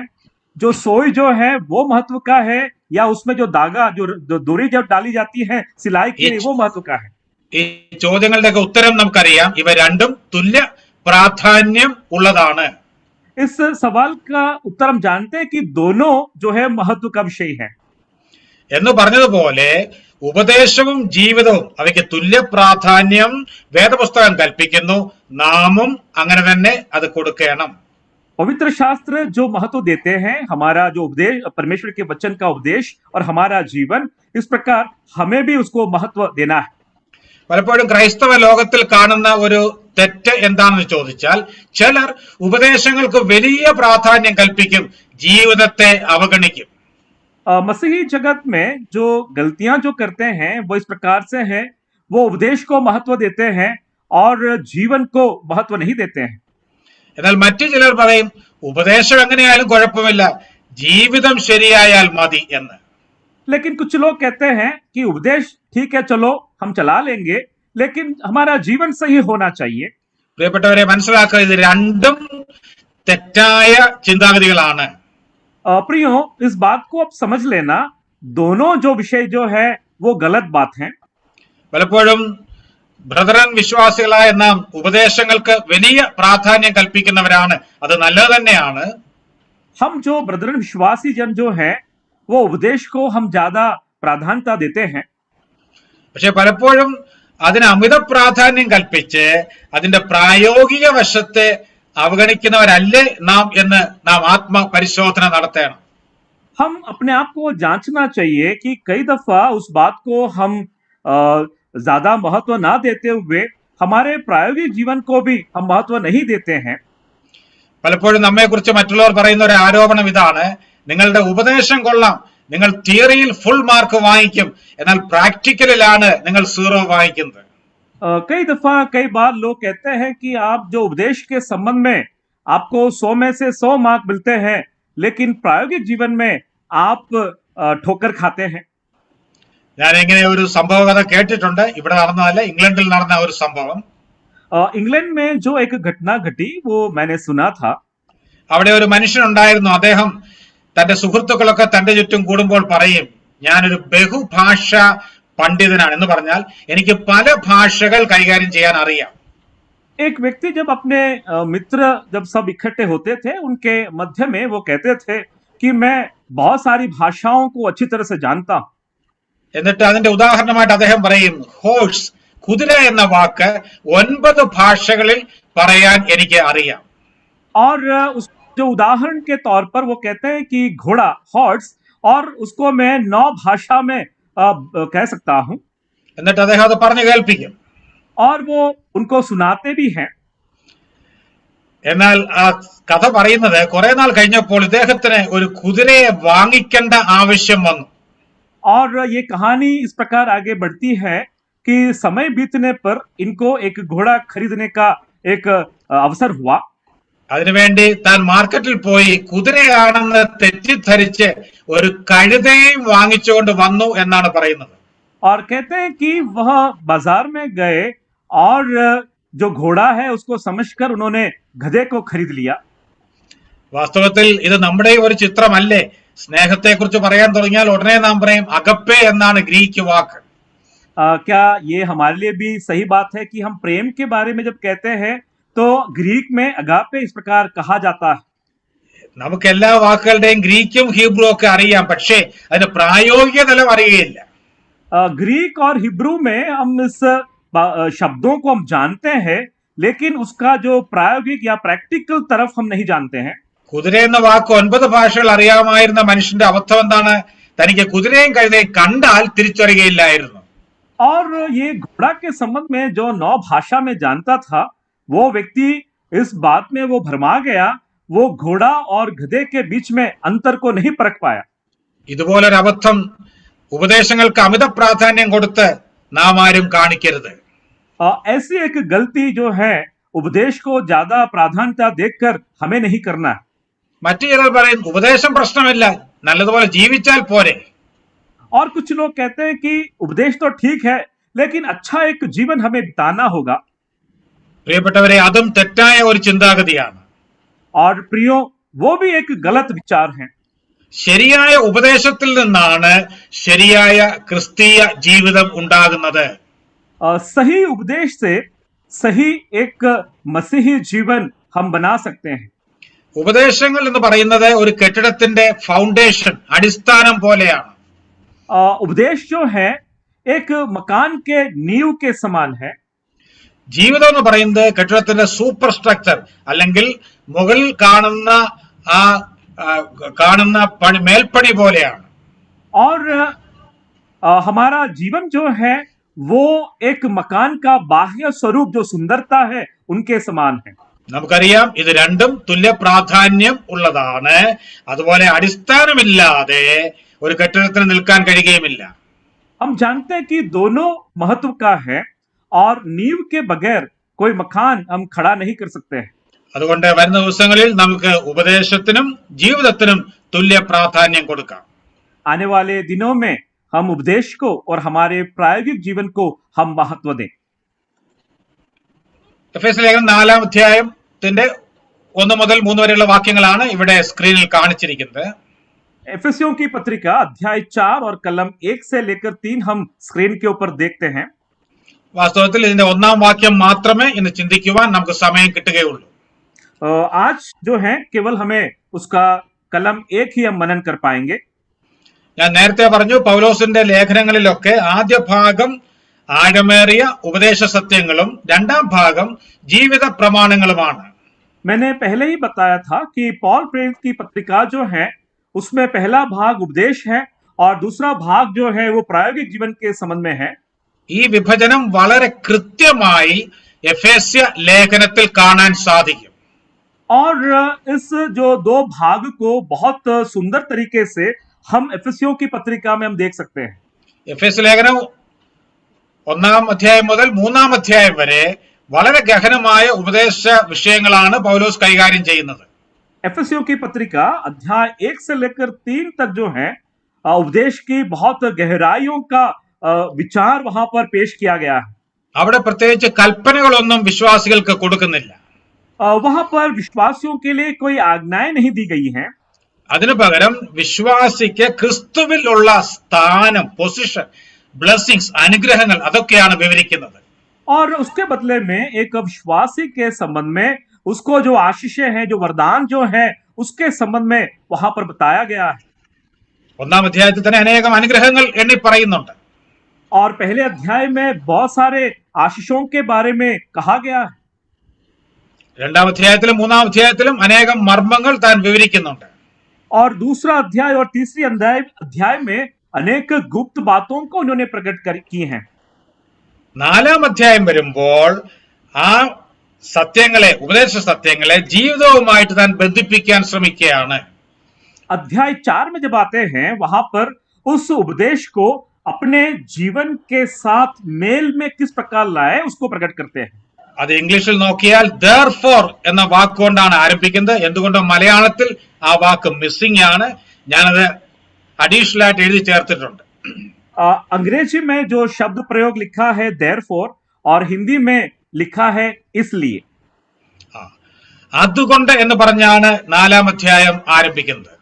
जो सोई जो है वो महत्व का है या उसमें जो धागा जो डोरी जब डाली जाती है सिलाई के लिए वो महत्व का है? ഈ ചോദ്യങ്ങളുടെ ഉത്തരം നമുക്കറിയാം, ഇവ രണ്ടും തുല്യ പ്രാധാന്യം ഉള്ളതാണ്. इस सवाल का उत्तर हम जानते हैं कि दोनों जो है महत्व का विषय है. എന്ന് പറഞ്ഞതുപോലെ ഉപദേശവും ജീവിതവും അവയ്ക്ക് തുല്യ പ്രാധാന്യം വേദപുസ്തകം കൽപ്പിക്കുന്നു. നാമും അങ്ങനെ തന്നെ അത് കൊടുക്കണം. पवित्र शास्त्र जो महत्व देते हैं, हमारा जो उपदेश, परमेश्वर के वचन का उपदेश और हमारा जीवन, इस प्रकार हमें भी उसको महत्व देना है. പലപ്പോഴും ക്രൈസ്തവ ലോകത്തിൽ കാണുന്ന ഒരു തെറ്റ് എന്താണെന്ന് ചോദിച്ചാൽ, ചിലർ ഉപദേശങ്ങൾക്ക് വലിയ പ്രാധാന്യം കൽപ്പിക്കും, ജീവിതത്തെ അവഗണിക്കും. मसीही जगत में जो गलतियां जो करते हैं वो इस प्रकार से है, वो उपदेश को महत्व देते हैं और जीवन को महत्व नहीं देते हैं. എന്നാൽ മറ്റു ചിലർ പറയും, ഉപദേശം എങ്ങനെയായാലും കുഴപ്പമില്ല, ജീവിതം ശരിയായാൽ മതി എന്ന്. लेकिन कुछ लोग कहते हैं कि उपदेश ठीक है, चलो हम चला लेंगे, लेकिन हमारा जीवन सही होना चाहिए. പ്രിയപ്പെട്ടവരെ, മനസ്സിലാക്കുക, ഇത് രണ്ടും തെറ്റായ ചിന്താഗതികളാണ്. प्रियो, इस बात को आप समझ लेना, दोनों जो विषय जो है वो गलत बात है. പലപ്പോഴും ബ്രദറൻ വിശ്വാസികളായ നാം ഉപദേശങ്ങൾക്ക് വലിയ പ്രാധാന്യം കൽപ്പിക്കുന്നവരാണ്. അത് നല്ലത് തന്നെയാണ്. हम जो ब्रदरन विश्वासी जन जो है वो उपदेश को हम ज्यादा प्राधान्यता देते हैं. പക്ഷെ പലപ്പോഴും അതിന് അമിത പ്രാധാന്യം കൽപ്പിച്ച് അതിന്റെ പ്രായോഗിക വശത്തെ അവഗണിക്കുന്നവരല്ലേ നാം എന്ന് നാം ആത്മപരിശോധന നടത്തണം. हम अपने आप को जांचना चाहिए कि कई दफा उस बात को हम ज्यादा महत्व ना देते हुए हमारे प्रायोगिक जीवन को भी हम महत्व नहीं देते हैं. പലപ്പോഴും നമ്മെക്കുറിച്ച് മറ്റുള്ളവർ പറയുന്ന ഒരു ആരോപണം ഇതാണ്, നിങ്ങളുടെ ഉപദേശം കൊള്ളാം, നിങ്ങൾ തിയറിയിൽ ഫുൾ മാർക്ക് വാങ്ങിക്കും, എന്നാൽ പ്രാക്ടിക്കലിലാണ് നിങ്ങൾ 0 വാങ്ങിക്കുന്നത്. कई दफा कई बार लोग कहते हैं कि आप जो उपदेश के संबंध में आपको 100 में से 100 मार्क मिलते हैं, लेकिन प्रायोगिक जीवन में आप ठोकर खाते हैं. ഞാൻ ഇങ്ങനെ ഒരു സംഭവ കഥ കേട്ടിട്ടുണ്ട്. ഇവിടെ നടന്നതല്ല, ഇംഗ്ലണ്ടിൽ നടന്ന ഒരു സംഭവം. इंग्लैंड में जो एक घटना घटी वो मैंने सुना था. അവിടെ ഒരു മനുഷ്യനുണ്ടായിരുന്നു. അദ്ദേഹം തന്റെ സുഹൃത്തുക്കളൊക്കെ തന്റെ ചുറ്റും കൂടുമ്പോൾ പറയും, ഞാനൊരു ബഹുഭാഷ പണ്ഡിതനാണ്. എന്ന് പറഞ്ഞാൽ എനിക്ക് പല ഭാഷകൾ കൈകാര്യം ചെയ്യാൻ അറിയാം. एक व्यक्ति जब अपने मित्र जब सब इकट्ठे होते थे, उनके मध्य में वो कहते थे कि मैं बहुत सारी भाषाओं को अच्छी तरह से जानता हूं. എന്നിട്ട് അതിന്റെ ഉദാഹരണമായിട്ട് അദ്ദേഹം പറയും, ഹോഴ്സ്, കുതിര എന്ന വാക്ക് 9 ഭാഷകളിൽ പറയാൻ എനിക്ക് അറിയാം. और उस जो उदाहरण के तौर पर वो कहते हैं कि घोड़ा, हॉर्स, और उसको मैं 9 भाषा में कह सकता हूं. എന്നിട്ട് അദ്ദേഹം അത് പറഞ്ഞു കേൾപ്പിക്കും. और वो उनको सुनाते भी हैं. എന്നാൽ ആ കഥ പറയുന്നത് കുറെ നാൾ കഴിഞ്ഞപ്പോൾ ഇദ്ദേഹത്തിന് ഒരു കുതിരയെ വാങ്ങിക്കേണ്ട ആവശ്യം വന്നു. और ये कहानी इस प्रकार आगे बढ़ती है कि समय बीतने पर इनको एक घोड़ा खरीदने का एक अवसर हुआ. അതിനുവേണ്ടി താൻ മാർക്കറ്റിൽ പോയി കുതിരയാണെന്ന് തെറ്റിദ്ധരിച്ച് ഒരു കഴുതയും വാങ്ങിച്ചുകൊണ്ട് വന്നു എന്നാണ് പറയുന്നത്. और कहते हैं कि वह बाजार में गए और जो घोड़ा है उसको समझकर उन्होंने गधे को खरीद लिया. വാസ്തവത്തിൽ ഇത് നമ്മുടെ ഒരു ചിത്രമല്ലേ? സ്നേഹത്തെ കുറിച്ച് പറയാൻ തുടങ്ങിയാൽ ഉടനെ നാം പറയും അഗപ്പെ എന്നാണ് ഗ്രീക്ക് വാക്ക്. क्या ये हमारे लिए भी सही बात है कि हम प्रेम के बारे में जब कहते हैं तो ग्रीक में अगापे इस प्रकार कहा जाता है. നമുക്ക് എല്ലാ വാക്കുകളുടെയും ഗ്രീക്കും ഹീബ്രു ഒക്കെ അറിയാം, പക്ഷേ അതിന്റെ പ്രായോഗിക തലം അറിയുകയില്ല. ग्रीक और हिब्रू में हम इस शब्दों को हम जानते हैं, लेकिन उसका जो प्रायोगिक या प्रैक्टिकल तरफ हम नहीं जानते हैं. കുതിര എന്ന വാക്ക് 9 ഭാഷകൾ അറിയാമായിരുന്ന മനുഷ്യന്റെ അബദ്ധം എന്താണ്? തനിക്ക് കുതിരയും കഴുതയും കണ്ടാൽ തിരിച്ചറിയുകയില്ലായിരുന്നു. और ये घोड़ा के संबंध में जो 9 भाषा में जानता था, वो व्यक्ति इस बात में वो भरमा गया, वो घोड़ा और गधे के बीच में अंतर को नहीं परख पाया. ഇതുപോലൊരു അബദ്ധം ഉപദേശങ്ങൾക്ക് അമിത പ്രാധാന്യം കൊടുത്ത് നാം ആരും കാണിക്കരുത്. ऐसी एक गलती जो है उपदेश को ज्यादा प्राधान्यता देखकर हमें नहीं करना है. മറ്റു ചിലർ പറയും ഉപദേശം പ്രശ്നമില്ല, നല്ലതുപോലെ ജീവിച്ചാൽ പോരെ. और कुछ लोग कहते हैं कि उपदेश तो ठीक है, लेकिन अच्छा एक जीवन हमें बिताना होगा. പ്രിയപ്പെട്ടവരെ, അതും തെറ്റായ ഒരു ചിന്താഗതിയാണ്. और प्रियो, वो भी एक गलत विचार है. ശരിയായ ഉപദേശത്തിൽ നിന്നാണ് ശരിയായ ക്രിസ്തീയ ജീവിതം ഉണ്ടാകുന്നത്. सही उपदेश से सही एक मसीही जीवन हम बना सकते हैं. ഉപദേശങ്ങൾ എന്ന് പറയുന്നത് ഒരു കെട്ടിടത്തിന്റെ ഫൗണ്ടേഷൻ, അടിസ്ഥാനം പോലെയാണ്. उपदेश जो है एक मकान के नींव के समान है. ജീവിതം എന്ന് പറയുന്നത് കെട്ടിടത്തിന്റെ സൂപ്പർ സ്ട്രക്ചർ, അല്ലെങ്കിൽ മുകളിൽ കാണുന്ന മേൽപ്പണി പോലെയാണ്. और हमारा जीवन जो है वो एक मकान का बाह्य स्वरूप, जो सुंदरता है, उनके समान है. നമുക്കറിയാം ഇത് രണ്ടും തുല്യ പ്രാധാന്യം ഉള്ളതാണ്. അതുപോലെ അടിസ്ഥാനമില്ലാതെ ഒരു കെട്ടിടത്തിന് നിൽക്കാൻ കഴിയുകയുമില്ല. हम जानते हैं कि दोनों महत्व का है और नींव के बगैर कोई मकान हम खड़ा नहीं कर सकते हैं. അതുകൊണ്ട് വരുന്ന ദിവസങ്ങളിൽ നമുക്ക് ഉപദേശത്തിനും ജീവിതത്തിനും തുല്യ പ്രാധാന്യം കൊടുക്കാം. आने वाले दिनों में हम उपदेश को और हमारे प्रायोगिक जीवन को हम महत्व दें. എഫേസ്യ ലേഖനം 4-ാം അധ്യായത്തിന്റെ 1 മുതൽ 3 വരെയുള്ള വാക്യങ്ങളാണ് ഇവിടെ സ്ക്രീനിൽ കാണിച്ചിരിക്കുന്നത്. एफेसियों की पत्रिका अध्याय 4 और कलम 1 से लेकर 3 हम स्क्रीन के ऊपर देखते हैं. വാസ്തവത്തിൽ ഇതിന്റെ 1-ാം വാക്യം മാത്രമേ ഇന്ന് ചിന്തിക്കുവാൻ നമുക്ക് സമയം കിട്ടുകയുള്ളൂ. आज जो है केवल हमें उसका कलम 1 ही हम मनन कर पाएंगे. ഞാൻ നേരത്തെ പറഞ്ഞു, പൗലോസിന്റെ ലേഖനങ്ങളിലൊക്കെ ആദ്യ ഭാഗം ആഴമേറിയ ഉപദേശ സത്യങ്ങളും രണ്ടാം ഭാഗം ജീവിത പ്രമാണങ്ങളുമാണ്. मैंने पहले ही बताया था कि पॉल प्रेरित की पत्रिका जो है उसमें पहला भाग उपदेश है और दूसरा भाग जो है वो प्रायोगिक जीवन के संबंध में है. ഈ വിഭജനം വളരെ കൃത്യമായി എഫേസ്യ ലേഖനത്തിൽ കാണാൻ സാധിക്കും. और इस जो 2 भाग को बहुत सुंदर तरीके से हम एफेसियों की पत्रिका में हम देख सकते हैं. എഫേസ്യ ലേഖനം 1-ാം അധ്യായം മുതൽ 3-ാം അധ്യായം വരെ വളരെ ഗഹനമായ ഉപദേശ വിഷയങ്ങളാണ് പൗലോസ് കൈകാര്യം ചെയ്യുന്നത്. एफेसियों की पत्रिका अध्याय 1 से लेकर 3 तक जो है उपदेश की बहुत गहराइयों का विचार वहां पर पेश किया गया है. അവിടെ പ്രത്യേകിച്ച് കൽപ്പനകളൊന്നും വിശ്വാസികൾക്ക് കൊടുക്കുന്നില്ല. वहां पर विश्वासियों के लिए कोई आज्ञाएं नहीं दी गई हैं. അതിനു പകരം വിശ്വാസിക്ക് ക്രിസ്തുവിൽ ഉള്ള സ്ഥാനം, പൊസിഷൻ, ബ്ലെസ്സിങ്സ്, അനുഗ്രഹങ്ങൾ അതൊക്കെയാണ് വിവരിക്കുന്നത്. और उसके बदले में एक विश्वासी के संबंध में उसको जो आशीषें हैं, जो वरदान जो है, उसके संबंध में वहां पर बताया गया है. 1-ാം അധ്യായത്തിൽ തന്നെ അനേകം അനുഗ്രഹങ്ങൾ എണ്ണി പറയുന്നുണ്ട്. और पहले अध्याय में बहुत सारे आशीषों के बारे में कहा गया है. 2-ാം അധ്യായത്തിലും 3-ാം അധ്യായത്തിലും അനേകം മർമ്മങ്ങൾ താൻ വിവരിക്കുന്നുണ്ട്. और दूसरा अध्याय और तीसरी अध्याय में अनेक गुप्त बातों को उन्होंने प्रकट की हैं. 4-ാം അധ്യായം വരുമ്പോൾ ആ സത്യങ്ങളെ, ഉപദേശ സത്യങ്ങളെ ജീവിതവുമായിട്ട് താൻ ബന്ധിപ്പിക്കാൻ ശ്രമിക്കുകയാണ്. अध्याय 4 में जब आते हैं वहां पर उस उपदेश को अपने जीवन के साथ मेल में किस प्रकार लाए उसको प्रकट करते हैं. അത് ഇംഗ്ലീഷിൽ നോക്കിയാൽ therefore എന്ന വാക്കുകൊണ്ടാണ് ആരംഭിക്കുന്നത്. എന്തുകൊണ്ടോ മലയാളത്തിൽ ആ വാക്ക് മിസ്സിംഗ് ആണ്. ഞാനത് അഡീഷണൽ ആയിട്ട് എഴുതി ചേർത്തിട്ടുണ്ട്. अंग्रेजी में जो शब्द प्रयोग लिखा है therefore और हिंदी में लिखा है इसलिए. അതുകൊണ്ട് എന്ന് പറഞ്ഞാണ് 4-ാം അധ്യായം ആരംഭിക്കുന്നത്.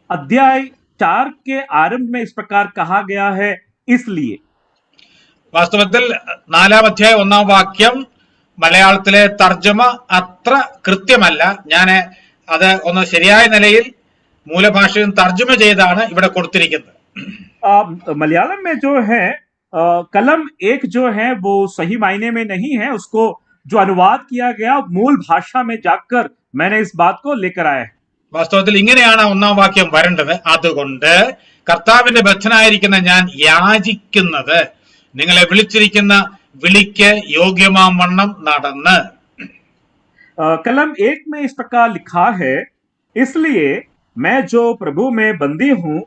अध्याय 4 के आरंभ में इस प्रकार कहा गया है इसलिए. വാസ്തവത്തിൽ 4-ാം അധ്യായം 1-ാം വാക്യം മലയാളത്തിലെ തർജ്ജമ അത്ര കൃത്യമല്ല. ഞാൻ അത് ഒന്ന് ശരിയായ നിലയിൽ മൂലഭാഷയിൽ തർജ്ജമ ചെയ്താണ് ഇവിടെ കൊടുത്തിരിക്കുന്നത്. मलयालम में जो है कलम 1 जो है वो सही मायने में नहीं है. उसको जो अनुवाद किया गया मूल भाषा में जाकर मैंने इस बात को लेकर आया है. വാസ്തവത്തിൽ ഇങ്ങനെയാണ് 1-ാം വാക്യം വരേണ്ടത്. അതുകൊണ്ട് കർത്താവിന്റെ ബദ്ധനായിരിക്കുന്ന ഞാൻ യാചിക്കുന്നത് നിങ്ങളെ വിളിച്ചിരിക്കുന്ന വിളിക്ക് യോഗ്യമാം വണ്ണം നടന്ന്. कलम 1 में इस प्रकार लिखा है इसलिए मैं जो प्रभु में बंदी हूं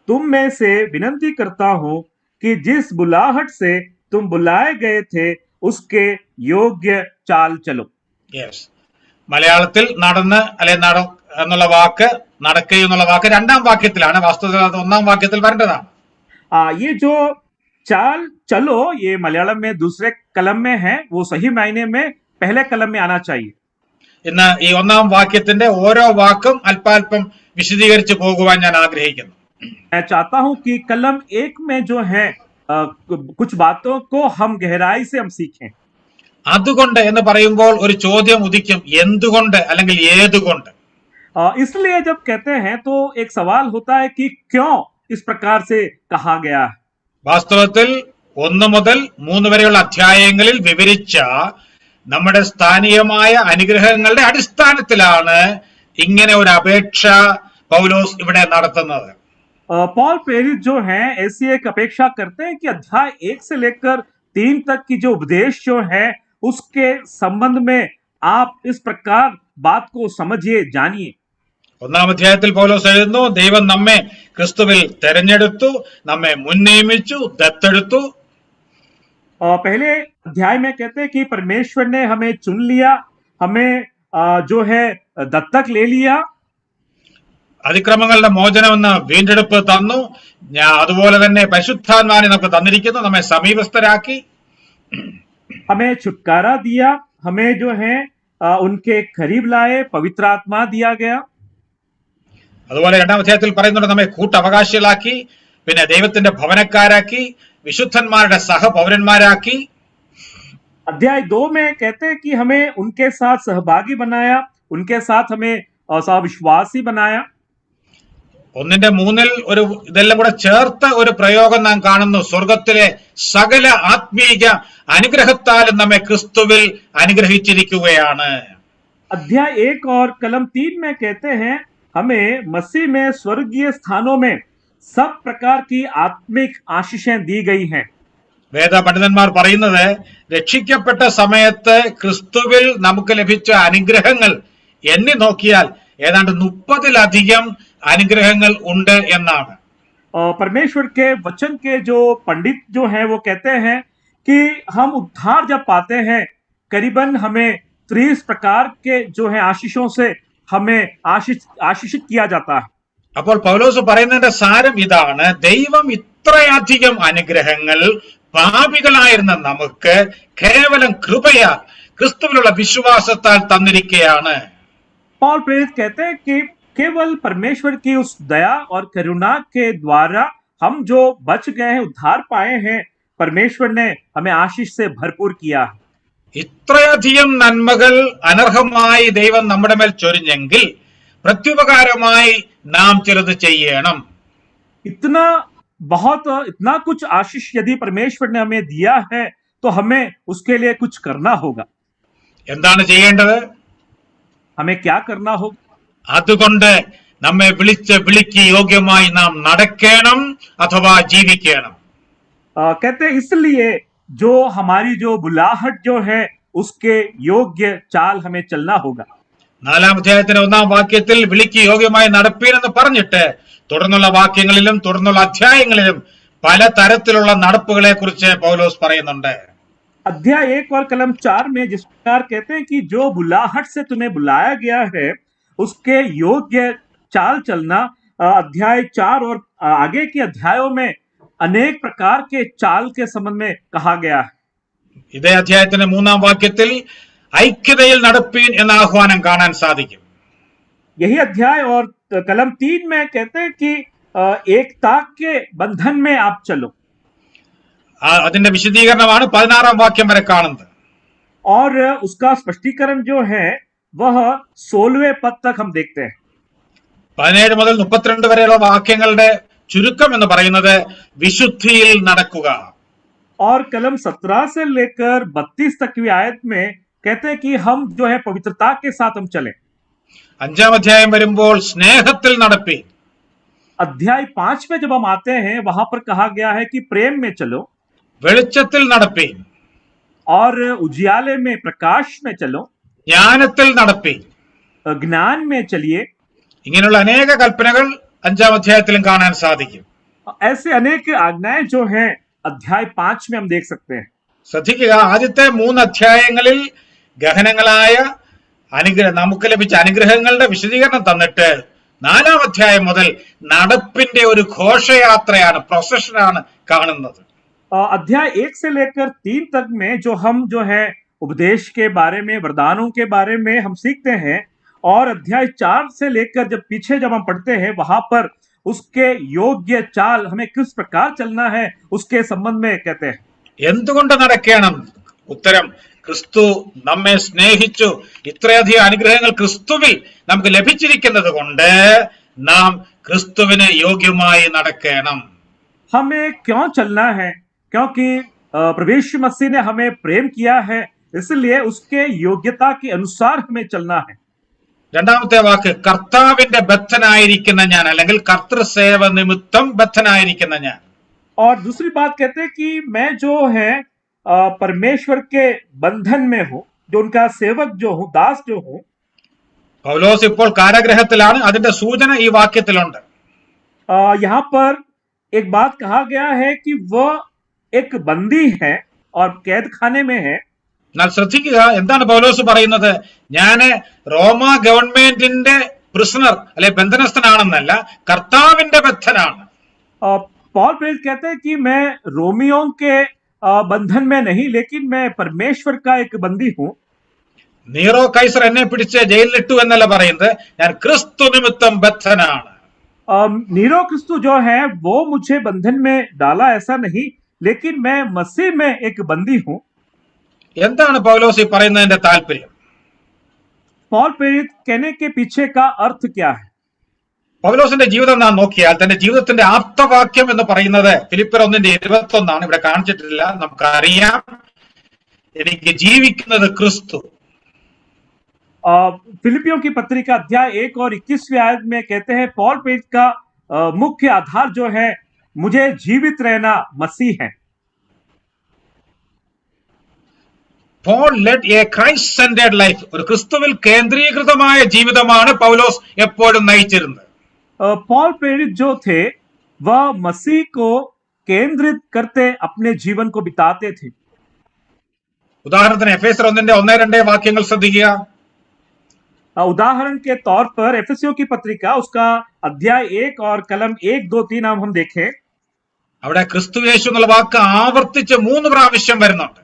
तुम में से विनती करता हूं कि जिस बुलाहट से तुम बुलाए गए थे उसके योग्य चाल चलो. യെസ്, മലയാളത്തിൽ നടന്ന് അല്ലെ എന്നുള്ള വാക്ക് നടക്കുക എന്നുള്ള വാക്ക് 2-ാം വാക്യത്തിലാണ്. വാസ്തവത്തിൽ അത് 1-ാം വാക്യത്തിൽ വരേണ്ടതാണ്. ये जो चाल चलो ये मलयालम में दूसरे कलम में है. वो सही मायने में पहले कलम में आना चाहिए. ഇന്ന് ഈ 1-ാം വാക്യത്തിന്റെ ഓരോ വാക്കും അല്പാൽപ്പം വിശദീകരിച്ച് പോകുവാൻ ഞാൻ ആഗ്രഹിക്കുന്നു. मैं चाहता हूं कि कलम 1 में जो है कुछ बातों को हम गहराई से हम सीखें. അതുകൊണ്ട് എന്ന് പറയുമ്പോൾ ഒരു ചോദ്യം ഉദിക്കും, എന്തുകൊണ്ട് അല്ലെങ്കിൽ ഏതുകൊണ്ട്? इसलिए जब कहते हैं तो एक सवाल होता है कि क्यों इस प्रकार से कहा गया है. വാസ്തവത്തിൽ 1 മുതൽ 3 വരെയുള്ള അധ്യായങ്ങളിൽ വിവരിച്ച നമ്മുടെ സ്ഥാനീയമായ അനുഗ്രഹങ്ങളുടെ അടിസ്ഥാനത്തിലാണ് ഇങ്ങനെ ഒരു അപേക്ഷ പൗലോസ് ഇവിടെ നടത്തുന്നത്. पॉल प्रेरित जो है ऐसी एक अपेक्षा करते हैं कि अध्याय 1 से लेकर 3 तक की जो उपदेश जो है उसके संबंध में आप इस प्रकार बात को समझिए, जानिए. 1-ാം അധ്യായത്തിൽ പൗലോസ് എഴുതുന്നു, ദൈവം നമ്മെ ക്രിസ്തുവിൽ തെരഞ്ഞെടുത്തു, നമ്മെ മുൻനിയമിച്ചു, ദത്തെടുത്തു. पहले अध्याय में कहते हैं कि परमेश्वर ने हमें चुन लिया, हमें जो है दत्तक ले लिया. അതിക്രമങ്ങളുടെ മോചനം എന്ന വീണ്ടെടുപ്പ് തന്നു. അതുപോലെ തന്നെ പരിശുദ്ധാത്മാവിനെ നമുക്ക് തന്നിരിക്കുന്നു, നമ്മെ സമീപസ്ഥരാക്കി. हमें छुटकारा दिया, हमें जो है उनके करीब लाए, पवित्र आत्मा दिया गया. അതുപോലെ 2-ാം അധ്യായത്തിൽ പറയുന്നുണ്ട് നമ്മെ കൂട്ടവകാശികളാക്കി, പിന്നെ ദൈവത്തിന്റെ ഭവനക്കാരാക്കി, വിശുദ്ധന്മാരുടെ സഹപൗരന്മാരാക്കി. अध्याय 2 में कहते हैं कि हमें उनके साथ सहभागी बनाया, उनके साथ हमें सहविश्वासी बनाया. 1-ന്റെ 3-ൽ ഒരു ഇതെല്ലാം കൂടെ ചേർത്ത ഒരു പ്രയോഗം നാം കാണുന്നു. സ്വർഗത്തിലെ സകല ആത്മീയ അനുഗ്രഹത്താലും നമ്മെ ക്രിസ്തുവിൽ അനുഗ്രഹിച്ചിരിക്കുകയാണ്. अध्याय 1 और कलम 3 में कहते हैं हमें मसीह में स्वर्गीय स्थानों में सब प्रकार की आत्मिक आशीषें दी गई हैं. വേദ പണ്ഡിതന്മാർ പറയുന്നത് രക്ഷിക്കപ്പെട്ട സമയത്ത് ക്രിസ്തുവിൽ നമുക്ക് ലഭിച്ച അനുഗ്രഹങ്ങൾ എണ്ണി നോക്കിയാൽ ഏതാണ്ട് 30-ലധികം അനുഗ്രഹങ്ങൾ ഉണ്ട് എന്നാണ്. परमेश्वर के वचन के जो पंडित जो हैं वो कहते हैं कि हम उद्धार जब पाते हैं करीबन हमें 30 प्रकार के जो है आशीषों से हमें आशीषित किया जाता है. അപ്പോൾ പൗലോസ് പറയുന്നതിന്റെ സാരം ഇതാണ്, ദൈവം ഇത്രയധികം അനുഗ്രഹങ്ങൾ പാപികളായിരുന്ന നമുക്ക് കേവലം കൃപയാൽ ക്രിസ്തുവിലുള്ള വിശ്വാസത്താൽ തന്നിരിക്കുകയാണ്. पॉल प्रेरित कहते हैं कि केवल परमेश्वर की उस दया और करुणा के द्वारा हम जो बच गए हैं, उद्धार पाए हैं, परमेश्वर ने हमें आशीष से भरपूर किया. ഇത്രയധികം നന്മകൾ അനർഹമായി ദൈവം നമ്മുടെ മേൽ ചൊരിഞ്ഞെങ്കിൽ പ്രത്യുപകാരമായി നാം ചിലത് ചെയ്യണം. इतना कुछ आशीष यदि परमेश्वर ने हमें दिया है तो हमें उसके लिए कुछ करना होगा. എന്താണ് ചെയ്യേണ്ടത്? हमें क्या करना होगा? അതുകൊണ്ട് നമ്മെ വിളിച്ച വിളിക്ക് യോഗ്യമായി നാം നടക്കണം അഥവാ ജീവിക്കണം. कहते हैं इसलिए जो हमारी जो बुलाहट जो है उसके योग्य चाल हमें चलना होगा. 4-ാം അധ്യായത്തിന്റെ 1-ാം വാക്യത്തിൽ വിളിക്ക് യോഗ്യമായി നടപ്പീനെന്ന് പറഞ്ഞിട്ട് തുടർന്നുള്ള വാക്യങ്ങളിലും തുടർന്നുള്ള അധ്യായങ്ങളിലും പല തരത്തിലുള്ള നടപ്പുകളെ കുറിച്ച് പൗലോസ് പറയുന്നുണ്ട്. अध्याय 1 और कलम 4 में जिस प्रकार कहते हैं कि जो बुलाहट से तुम्हें बुलाया गया है उसके योग्य चाल चलना, अध्याय 4 और आगे के अध्यायों में अनेक प्रकार के चाल के संबंध में कहा गया है। ഇതേ അധ്യായത്തിന്റെ 3-ാം വാക്യത്തിൽ ഐക്യതയിൽ നടപ്പീൻ എന്ന ആഹ്വാനം കാണാൻ സാധിക്കും. यही अध्याय और कलम 3 में कहते हैं कि एकता के बंधन में आप चलो। അതിന്റെ വിശദീകരണമാണ് 16-ാം വാക്യം വരെ കാണുന്നത്. और उसका स्पष्टीकरण जो है वह 16वें पद तक हम देखते हैं. 17 മുതൽ 32 വരെയുള്ള വാക്യങ്ങളുടെ ചുരുക്കം എന്ന് പറയുന്നത് വിശുദ്ധിയിൽ നടക്കുക. और कलम 17 से लेकर 32 तक की आयत में कहते हैं कि हम जो है पवित्रता के साथ हम चलें. 5-ാം അധ്യായം വരുമ്പോൾ സ്നേഹത്തിൽ നടപ്പീൻ. अध्याय 5 में जब हम आते हैं वहां पर कहा गया है कि प्रेम में चलो. വെളിച്ചത്തിൽ നടപ്പീൻ. और उजियाले में, प्रकाश में चलो. ജ്ഞാനത്തിൽ നടപ്പീൻ. ज्ञान में चलिए. ഇങ്ങനെയുള്ള അനേക കൽപ്പനകൾ 5-ാം അധ്യായത്തിലും കാണാൻ സാധിക്കും. ऐसे अनेक आज्ञाएं जो हैं अध्याय 5 में हम देख सकते हैं. ശ്രദ്ധിക്കുക, ആദ്യത്തെ 3 അധ്യായങ്ങളിൽ ഗഹനങ്ങളായ നമുക്ക് ലഭിച്ച അനുഗ്രഹങ്ങളുടെ വിശദീകരണം തന്നിട്ട് 4-ാം അധ്യായം മുതൽ നടപ്പിന്റെ ഒരു ഘോഷയാത്രയാണ്, പ്രൊസഷനാണ് കാണുന്നത്. अध्याय 1 से लेकर 3 तक में जो है उपदेश के बारे में, वरदानों के बारे में हम सीखते हैं. और अध्याय 4 से लेकर जब हम पढ़ते हैं वहां पर उसके योग्य चाल, हमें किस प्रकार चलना है उसके संबंध में कहते हैं. എന്തുകൊണ്ട് നടക്കണം? ഉത്തരം, ക്രിസ്തു നമ്മെ സ്നേഹിച്ചു. ഇത്രയധികം അനുഗ്രഹങ്ങൾ ക്രിസ്തുവിൽ നമുക്ക് ലഭിച്ചിരിക്കുന്നത് കൊണ്ട് നാം ക്രിസ്തുവിന് യോഗ്യമായി നടക്കണം. हमें क्यों चलना है? क्योंकि प्रभु यीशु मसीह ने हमें प्रेम किया है, इसलिए उसके योग्यता के अनुसार हमें चलना है. രണ്ടാമത്തെ വാക്ക്, കർത്താവിന്റെ ബദ്ധനായിരിക്കുന്ന ഞാൻ, അല്ലെങ്കിൽ കർത്തൃസേവ നിമിത്തം ബദ്ധനായിരിക്കുന്ന ഞാൻ. और दूसरी बात कहते हैं कि मैं जो है परमेश्वर के बंधन में हूं, जो उनका सेवक जो हूं, दास जो हूं. പൗലോസ് ഇപ്പോൾ കാരാഗൃഹത്തിലാണ്. അതിന്റെ സൂചന ഈ വാക്യത്തിലുണ്ട്. यहाँ पर एक बात कहा गया है कि वह एक बंदी है और कैद खाने में है. എന്നാൽ ശ്രദ്ധിക്കുക, എന്താണ് പൗലോസ് പറയുന്നത്? ഞാന് റോമ ഗവൺമെന്റിന്റെ പ്രിസണർ അല്ലെ ബന്ധനസ്ഥനാണെന്നല്ല, കർത്താവിന്റെ ബദ്ധനാണ്. पॉल प्रेरित कहते हैं कि मैं रोमियों के बंधन में नहीं, लेकिन मैं परमेश्वर का एक बंदी हूं. നീറോ കൈസർ എന്നെ പിടിച്ച് ജയിലിലിട്ടു എന്നല്ല പറയുന്നത്, ഞാൻ ക്രിസ്തു നിമിത്തം ബദ്ധനാണ്. नीरो क्रिस्तु जो है वो मुझे बंधन में डाला, ऐसा नहीं, लेकिन मैं मसीह में एक बंदी हूं. എന്താണ് പൗലോസ് പറയുന്നതിന്റെ താല്പര്യം? पॉल प्रेरित कहने के पीछे का अर्थ क्या है? പൗലോസിന്റെ ജീവിതം നാം നോക്കിയാൽ തന്റെ ജീവിതത്തിന്റെ ആപ്തവാക്യം എന്ന് പറയുന്നത് ഫിലിപ്പിയർ 1:21 ഇവിടെ കാണിച്ചിട്ടില്ല. നമുക്കറിയാം, എനിക്ക് ജീവിക്കുന്നത് ക്രിസ്തു. फिलिपियों की पत्री का अध्याय 1 और 21वें आयत में कहते हैं पॉल प्रेरित का मुख्य आधार जो है, मुझे जीवित रहना मसीह है. Paul led a Christ-centered life. ഒരു ക്രിസ്തുവിൽ കേന്ദ്രീകൃതമായ ജീവിതമാണ് പൗലോസ് എപ്പോഴും നയിച്ചിരുന്നത്. पॉल प्रेरित जो थे वह मसीह को केंद्रित करते अपने जीवन को बिताते थे. ഉദാഹരണത്തിന് എഫേസ്യർ 1:1-2 വാക്യങ്ങൾ ശ്രദ്ധിക്കുക. उदाहरण के तौर पर एफेसियों की पत्रिका उसका अध्याय 1 और कलम 1, 2, 3 हम देखें. അവിടെ ക്രിസ്തു യേശു എന്നുള്ള വാക്ക് ആവർത്തിച്ച് 3 പ്രാവശ്യം വരുന്നുണ്ട്.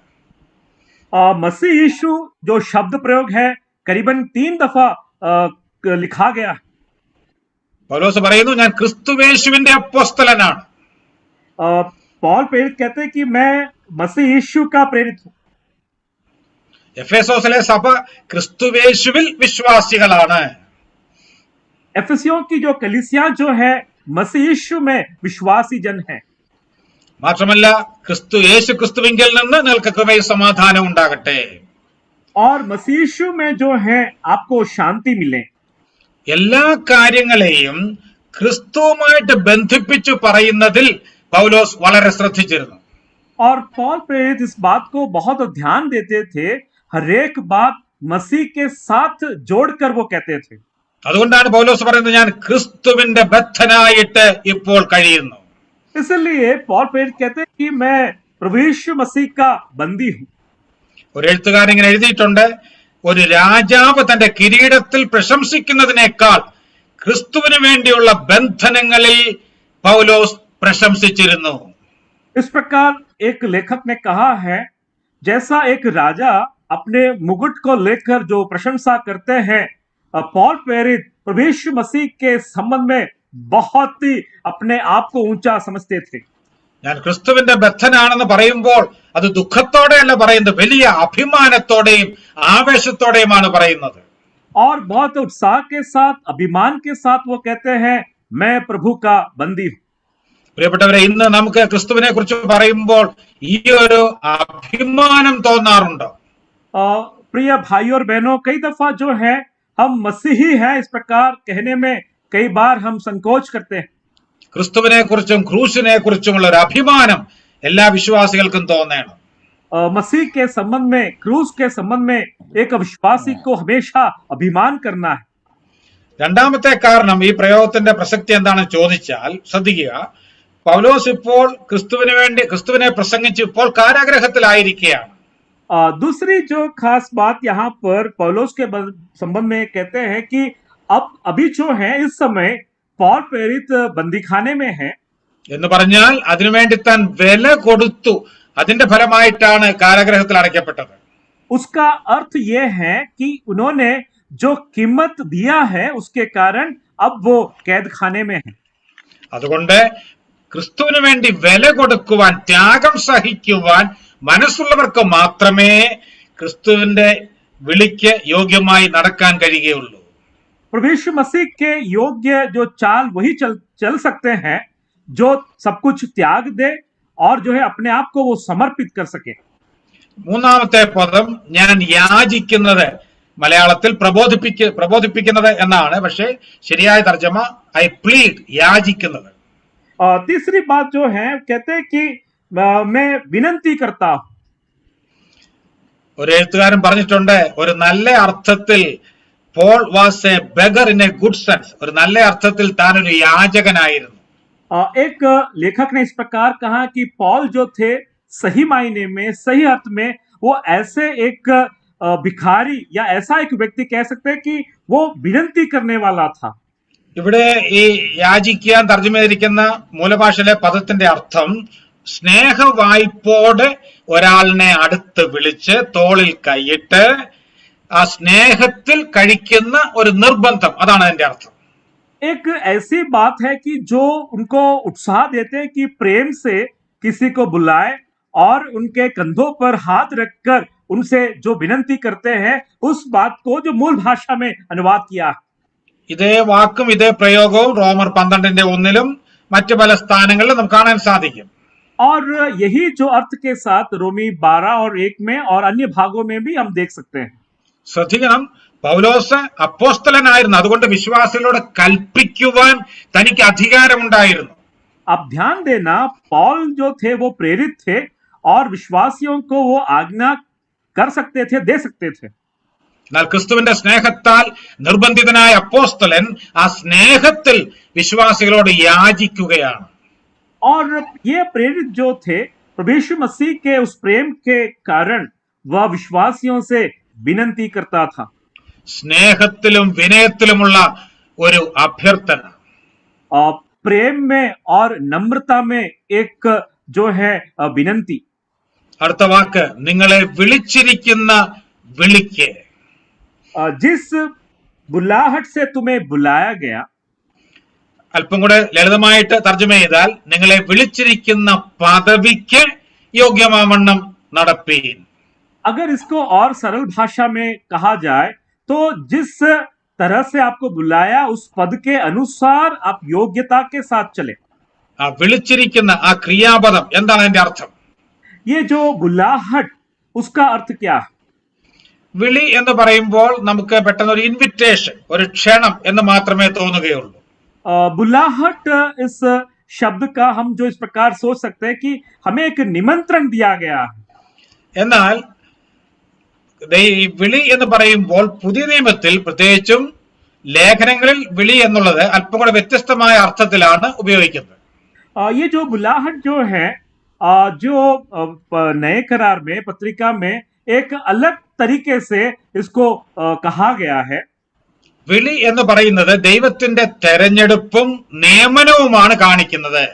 मसीह यीशु जो शब्द प्रयोग है करीबन 3 दफा लिखा गया है. പൗലോസ് പറയുന്നു, ഞാൻ ക്രിസ്തുവേശുവിന്റെ അപ്പോസ്തലനാണ്. पॉल प्रेरित कहते हैं कि मैं मसीह यीशु का प्रेरित हूं. എഫേസോസിലെ സഭ ക്രിസ്തുവേശുവിൽ വിശ്വാസികളാണ്. एफेसियों की जो कलीसिया जो है मसीह यीशु में विश्वासी जन है. മാത്രമല്ല, യേശു ക്രിസ്തുവിങ്കിൽ നിന്ന് നിങ്ങൾക്ക് കൃപയും സമാധാനം ഉണ്ടാകട്ടെ. और मसीह यीशु में जो है आपको शांति मिले. എല്ലാ കാര്യങ്ങളെയും ക്രിസ്തുവുമായിട്ട് ബന്ധിപ്പിച്ചു പറയുന്നതിൽ പൗലോസ് വളരെ ശ്രദ്ധിച്ചിരുന്നു. और पॉल प्रेरित इस बात को बहुत ध्यान देते थे, हर एक बात मसीह के साथ जोड़कर वो कहते थे. അതുകൊണ്ടാണ് പൗലോസ് പറയുന്നത്, ഞാൻ ക്രിസ്തുവിന്റെ ബദ്ധനായിട്ട് ഇപ്പോൾ കഴിയുന്നു. इसलिए पॉल प्रेरित कहते हैं कि मैं प्रभु यीशु मसीह का बंदी हूं. ഒരു എഴുത്തുകാരൻ ഇങ്ങനെ എഴുതിയിട്ടുണ്ട്, ഒരു രാജാവ് തന്റെ കിരീടത്തിൽ പ്രശംസിക്കുന്നതിനേക്കാൾ ക്രിസ്തുവിന് വേണ്ടിയുള്ള ബന്ധനങ്ങളിൽ പൗലോസ് പ്രശംസിച്ചിരുന്നു. इस प्रकार एक लेखक ने कहा है, जैसा एक राजा अपने मुकुट को लेकर जो प्रशंसा करते हैं, पौल प्रेरित प्रभु यीशु मसीह के संबंध में बहुत ही अपने आप को ऊंचा समझते थे. ഞാൻ ക്രിസ്തുവിന്റെ ബദ്ധനാണെന്ന് പറയുമ്പോൾ അത് ദുഃഖത്തോടെയല്ല പറയുന്നത്, വലിയ അഭിമാനത്തോടെയും ആവേശത്തോടെയുമാണ് പറയുന്നത്. और बहुत उत्साह के साथ, अभिमान के साथ वो कहते हैं, मैं प्रभु का बंदी हूं. പ്രിയപ്പെട്ടവരെ, ഇന്ന് നമുക്ക് ക്രിസ്തുവിനെ കുറിച്ച് പറയുമ്പോൾ ഈ ഒരു അഭിമാനം തോന്നാറുണ്ടോ? प्रिय भाई और बहनों, कई दफा जो है हम मसीही हैं इस प्रकार कहने में कई बार हम संकोच करते हैं. ക്രിസ്തുവിനെ കുറിച്ചും ക്രൂശിനെ കുറിച്ചുമുള്ള ഒരു അഭിമാനം എല്ലാ വിശ്വാസികൾക്കും തോന്നണം. मसीह के संबंध में, क्रूस के संबंध में एक विश्वासी को हमेशा अभिमान करना है. രണ്ടാമത്തെ കാരണം, ഈ പ്രയോഗത്തിന്റെ പ്രസക്തി എന്താണെന്ന് ചോദിച്ചാൽ ശ്രദ്ധിക്കുക, പൗലോസ് ഇപ്പോൾ ക്രിസ്തുവിനെ പ്രസംഗിച്ച് ഇപ്പോൾ കാരാഗ്രഹത്തിലായിരിക്കുകയാണ്. दूसरी जो खास बात यहाँ पर पौलोस के संबंध में कहते हैं कि अभी जो है इस समय पौल प्रेरित बंदीखाने में है. എന്ന് പറഞ്ഞാൽ അതിനുവേണ്ടി താൻ വില കൊടുത്തു, അതിന്റെ ഫലമായിട്ടാണ് കാരാഗ്രഹത്തിൽ അടയ്ക്കപ്പെട്ടത്. उसका अर्थ ये है कि उन्होंने जो कीमत दिया है उसके कारण अब वो कैद खाने में है. അതുകൊണ്ട് ക്രിസ്തുവിന് വേണ്ടി വില കൊടുക്കുവാൻ, ത്യാഗം സഹിക്കുവാൻ മനസ്സുള്ളവർക്ക് മാത്രമേ ക്രിസ്തുവിന്റെ വിളിക്ക് യോഗ്യമായി നടക്കാൻ കഴിയുകയുള്ളൂ. प्रभु यीशु मसीह के योग्य जो चाल वही चल सकते हैं जो सब कुछ त्याग दे और जो है अपने आप को वो समर्पित कर सके. മൂന്നാമത്തെ പദം ഞാൻ യാചിക്കുന്നത്, മലയാളത്തിൽ പ്രബോധിപ്പിക്കുന്നത് എന്നാണ്, പക്ഷേ ശരിയായ തർജ്ജമ ഐ പ്ലീഡ്, യാചിക്കുന്നത്. तीसरी बात जो है कहते हैं कि मैं विनती करता हूं. ഒരു എഴുത്തുകാരൻ പറഞ്ഞിട്ടുണ്ട്, ഒരു നല്ല അർത്ഥത്തിൽ Paul was a beggar in a good sense. ഒരു നല്ല അർത്ഥത്തിൽ താൻ ഒരു യാചകനായിരുന്നു. एक लेखक ने इस प्रकार कहा कि पॉल जो थे सही मायने में, सही अर्थ में वो ऐसे एक भिखारी या ऐसा एक व्यक्ति कह सकते हैं कि वो विनती करने वाला था. ഇവിടെ ഈ യാചിക്കാൻ തർജ്ജമ ചെയ്തിരിക്കുന്ന മൂലഭാഷയിലെ പദത്തിന്റെ അർത്ഥം സ്നേഹവായ്പോടെ ഒരാളിനെ അടുത്ത് വിളിച്ച് തോളിൽ കൈയിട്ട് ആ സ്നേഹത്തിൽ കഴിക്കുന്ന ഒരു നിർബന്ധം, അതാണ് അതിന്റെ അർത്ഥം. एक ऐसी बात है कि जो उनको उत्साह देते हैं कि प्रेम से किसी को बुलाए और उनके कंधों पर हाथ रखकर उनसे जो विनती करते हैं, उस बात को जो मूल भाषा में अनुवाद किया. ഇതേ വാക്കും ഇതേ പ്രയോഗവും റോമർ 12:1 മറ്റു പല സ്ഥാനങ്ങളിലും നമുക്ക് കാണാൻ സാധിക്കും. और यही जो अर्थ के साथ रोमी 12:1 में और अन्य भागों में भी हम देख सकते हैं. ശ്രദ്ധിക്കണം, പൗലോസ് അപ്പോസ്തലനായിരുന്നു, അതുകൊണ്ട് വിശ്വാസികളോട് കൽപ്പിക്കുവാൻ തനിക്ക് അധികാരമുണ്ടായിരുന്നു. अब ध्यान देना, पौल जो थे वो प्रेरित थे और विश्वासियों को वो आज्ञा कर सकते थे, दे सकते थे. എന്നാൽ ക്രിസ്തുവിന്റെ സ്നേഹത്താൽ നിർബന്ധിതനായ അപ്പോസ്തലൻ ആ സ്നേഹത്തിൽ വിശ്വാസികളോട് യാചിക്കുകയാണ്. और ये प्रेरित जो थे प्रभु यीशु मसीह के उस प्रेम के कारण वह विश्वासियों से विनती करता था. സ്നേഹത്തിലും വിനയത്തിലുമുള്ള ഒരു അഭ്യർത്ഥന. प्रेम में और नम्रता में एक जो है विनती. അടുത്ത വാക്ക്, നിങ്ങളെ വിളിച്ചിരിക്കുന്ന വിളിക്ക്. जिस बुलाहट से तुम्हें बुलाया गया. അല്പം കൂടെ ലളിതമായിട്ട് തർജ്ജമ ചെയ്താൽ, നിങ്ങളെ വിളിച്ചിരിക്കുന്ന പദവിക്ക് യോഗ്യമാവണ്ണം നടപ്പീൻ. अगर इसको और सरल भाषा में कहा जाए तो जिस तरह से आपको बुलाया उस पद के अनुसार आप योग्यता के साथ चले. ആ വിളിച്ചിരിക്കുന്ന ആ ക്രിയാപദം എന്താണ് അതിന്റെ അർത്ഥം? ये जो बुलाहट, उसका अर्थ क्या है? വിളി എന്ന് പറയുമ്പോൾ നമുക്ക് പെട്ടെന്ന് ഒരു ഇൻവിറ്റേഷൻ, ഒരു ക്ഷണം എന്ന് മാത്രമേ തോന്നുകയുള്ളൂ. बुलाहट इस शब्द का हम जो इस प्रकार सोच सकते हैं कि हमें एक निमंत्रण दिया गया है. എന്നാൽ ഈ വിളി എന്ന് പറയുമ്പോൾ പുതിയ നിയമത്തിൽ പ്രത്യേകിച്ചും ലേഖനങ്ങളിൽ വിളി എന്നുള്ളത് അല്പം കൂടെ വ്യത്യസ്തമായ അർത്ഥത്തിലാണ് ഉപയോഗിക്കുന്നത്. ये जो बुलाहट जो है, जो नए करार में, पत्रिका में एक अलग तरीके से इसको कहा गया है। വിളി എന്ന് പറയുന്നത് ദൈവത്തിന്റെ തെരഞ്ഞെടുപ്പും നിയമനവുമാണ് കാണിക്കുന്നത്.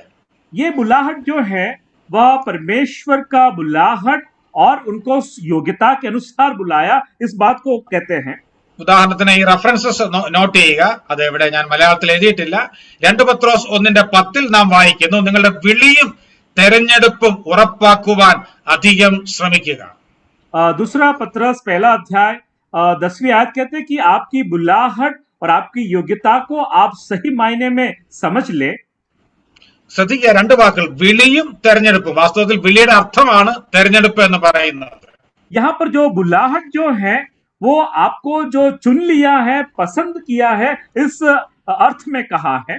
ये बुलाहट जो है वह परमेश्वर का बुलाहट और उनको योग्यता के अनुसार बुलाया, इस बात को कहते हैं। ഉദാഹരണത്തിന് ഈ റെഫറൻസസ് നോട്ട് ചെയ്യുക. അത് ഇവിടെ ഞാൻ മലയാളത്തിൽ എഴുതിയിട്ടില്ല. 2 പത്രോസ് 1:10 നാം വായിക്കുന്നു, നിങ്ങളുടെ വിളിയും തെരഞ്ഞെടുപ്പും ഉറപ്പാക്കുവാൻ അധികം ശ്രമിക്കുക. दूसरा पत्रस 1 अध्याय 10वीं आयत कहते हैं कि आपकी बुलाहट और आपकी योग्यता को आप सही मायने में समझ ले। ശ്രദ്ധിക്കുക, 2 വാക്കുകൾ, വിളിയും തെരഞ്ഞെടുപ്പും. വാസ്തവത്തിൽ വിളിയുടെ അർത്ഥമാണ് തെരഞ്ഞെടുപ്പ് എന്ന് പറയുന്നത്. यहाँ पर जो बुलाहट जो है वो आपको जो चुन लिया है, पसंद किया है, इस अर्थ में कहा है।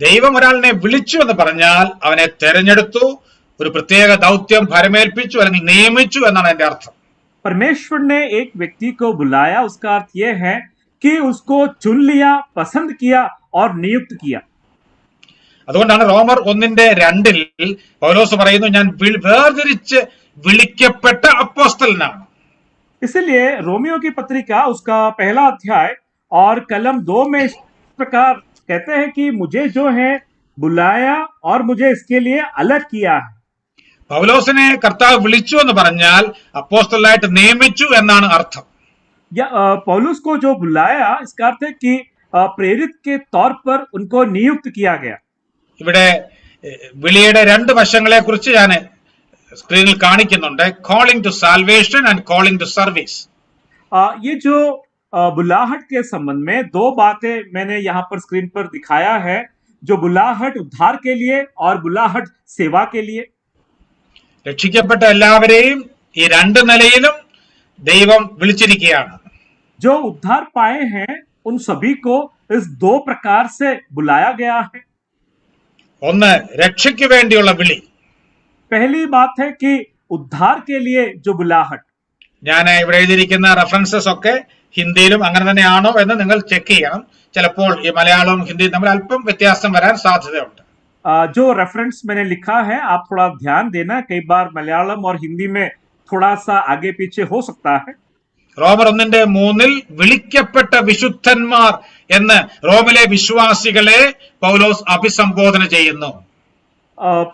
ദൈവം ഒരാളിനെ വിളിച്ചു എന്ന് പറഞ്ഞാൽ അവനെ തെരഞ്ഞെടുത്തു, ഒരു പ്രത്യേക ദൗത്യം ഭരമേൽപ്പിച്ചു അല്ലെങ്കിൽ നിയമിച്ചു എന്നാണ് അതിന്റെ അർത്ഥം. परमेश्वर ने एक व्यक्ति को बुलाया, उसका अर्थ यह है कि उसको चुन लिया, पसंद किया और नियुक्त किया। അതുകൊണ്ടാണ് റോമർ 1:2 പൗലോസ് പറയുന്നു, ഞാൻ വേർതിരിച്ച് വിളിക്കപ്പെട്ട അപ്പോസ്തലനാണ്. इसलिए रोमियो की पत्रिका उसका 1 अध्याय और कलम 2 में इस प्रकार कहते हैं कि मुझे जो है बुलाया और मुझे इसके लिए अलग किया है। പൗലോസിനെ കർത്താവ് വിളിച്ചു എന്ന് പറഞ്ഞാൽ അപ്പോസ്തലനായിട്ട് നിയമിച്ചു എന്നാണ് അർത്ഥം. या पौलुस को जो बुलाया, इसका अर्थ है कि प्रेरित के तौर पर उनको नियुक्त किया गया। ഇവിടെ വിളിയുടെ 2 വശങ്ങളെ കുറിച്ച് ഞാൻ സ്ക്രീനിൽ കാണിക്കുന്നുണ്ട്, calling to salvation and calling to service. ये जो बुलाहट के संबंध में 2 बातें मैंने यहाँ पर स्क्रीन पर दिखाया है, जो बुलाहट उद्धार के लिए और बुलाहट सेवा के लिए। രക്ഷിക്കപ്പെട്ട എല്ലാവരെയും ഈ 2 നിലയിലും ദൈവം വിളിച്ചിരിക്കുകയാണ്. जो उद्धार पाए हैं उन सभी को इस 2 प्रकार से बुलाया गया है। ഒന്ന്, രക്ഷയ്ക്ക് വേണ്ടിയുള്ള വിളി. पहली बात है कि उद्धार के लिए जो बुलाहट। ഞാൻ ഇവിടെ എഴുതിയിരിക്കുന്ന റെഫറൻസസ് ഒക്കെ ഹിന്ദിയിലും അങ്ങനെ തന്നെയാണോ എന്ന് നിങ്ങൾ ചെക്ക് ചെയ്യണം. ചിലപ്പോൾ ഈ മലയാളവും ഹിന്ദിയും തമ്മിൽ അല്പം വ്യത്യാസം വരാൻ സാധ്യതയുണ്ട്. जो रेफरेंस मैंने लिखा है आप थोड़ा ध्यान देना, कई बार मलयालम और हिंदी में थोड़ा सा आगे पीछे हो सकता है। റോമർ 1:3 വിളിക്കപ്പെട്ട വിശുദ്ധന്മാർ എന്ന് റോമിലെ വിശ്വാസികളെ പൗലോസ് അഭിസംബോധന ചെയ്യുന്നു.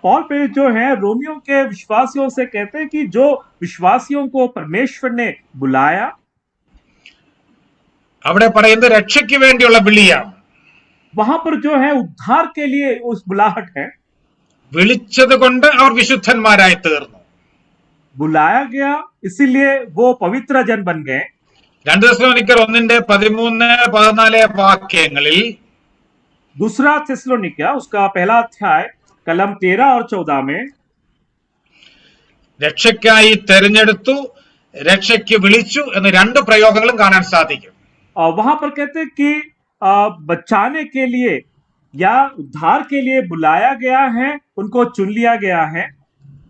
पॉल पे जो है रोमियो के विश्वासियों से कहते हैं कि जो विश्वासियों को परमेश्वर ने बुलाया, അവിടെ പറയുന്നത് രക്ഷയ്ക്ക് വേണ്ടിയുള്ള വിളിയാണ്. वहां पर जो है उद्धार के लिए उस बुलाहट है। വിളിച്ചത് കൊണ്ട് അവർ വിശുദ്ധന്മാരായി തീർന്നു. बुलाया गया इसीलिए वो पवित्र जन बन गए। 2 തെസ്സലോനിക്കർ 1:13-14 വാക്യങ്ങളിൽ दूसरा थिस्सलुनीकिया उसका 1 अध्याय कलम 13 और 14 में രക്ഷയ്ക്കായി തെരഞ്ഞെടുത്തു, രക്ഷയ്ക്ക് വിളിച്ചു എന്ന 2 പ്രയോഗങ്ങളും കാണാൻ സാധിക്കും. वहां पर कहते हैं कि बचाने के लिए या उद्धार के लिए बुलाया गया है, उनको चुन लिया गया है।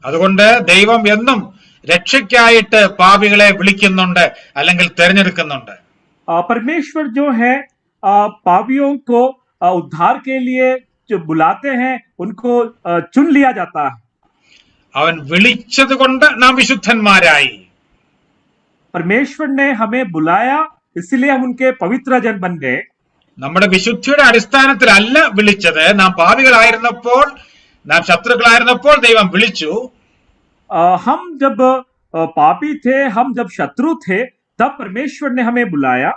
അതുകൊണ്ട് ദൈവം എന്നും രക്ഷയ്ക്കായിട്ട് പാപികളെ വിളിക്കുന്നുണ്ട് അല്ലെങ്കിൽ തെരഞ്ഞെടുക്കുന്നുണ്ട്. परमेश्वर जो है पापियों को उद्धार के लिए जो बुलाते हैं उनको चुन लिया जाता है। അവൻ വിളിച്ചത് കൊണ്ട് നാം വിശുദ്ധന്മാരായി. परमेश्वर ने हमें बुलाया इसलिए हम उनके पवित्र जन बन गए। നമ്മുടെ വിശുദ്ധിയുടെ അടിസ്ഥാനത്തിലല്ല വിളിച്ചത്. നാം പാപികളായിരുന്നപ്പോൾ, നാം ശത്രുക്കളായിരുന്നപ്പോൾ ദൈവം വിളിച്ചു. हम जब पापी थे, हम जब शत्रु थे, तब परमेश्वर ने हमें बुलाया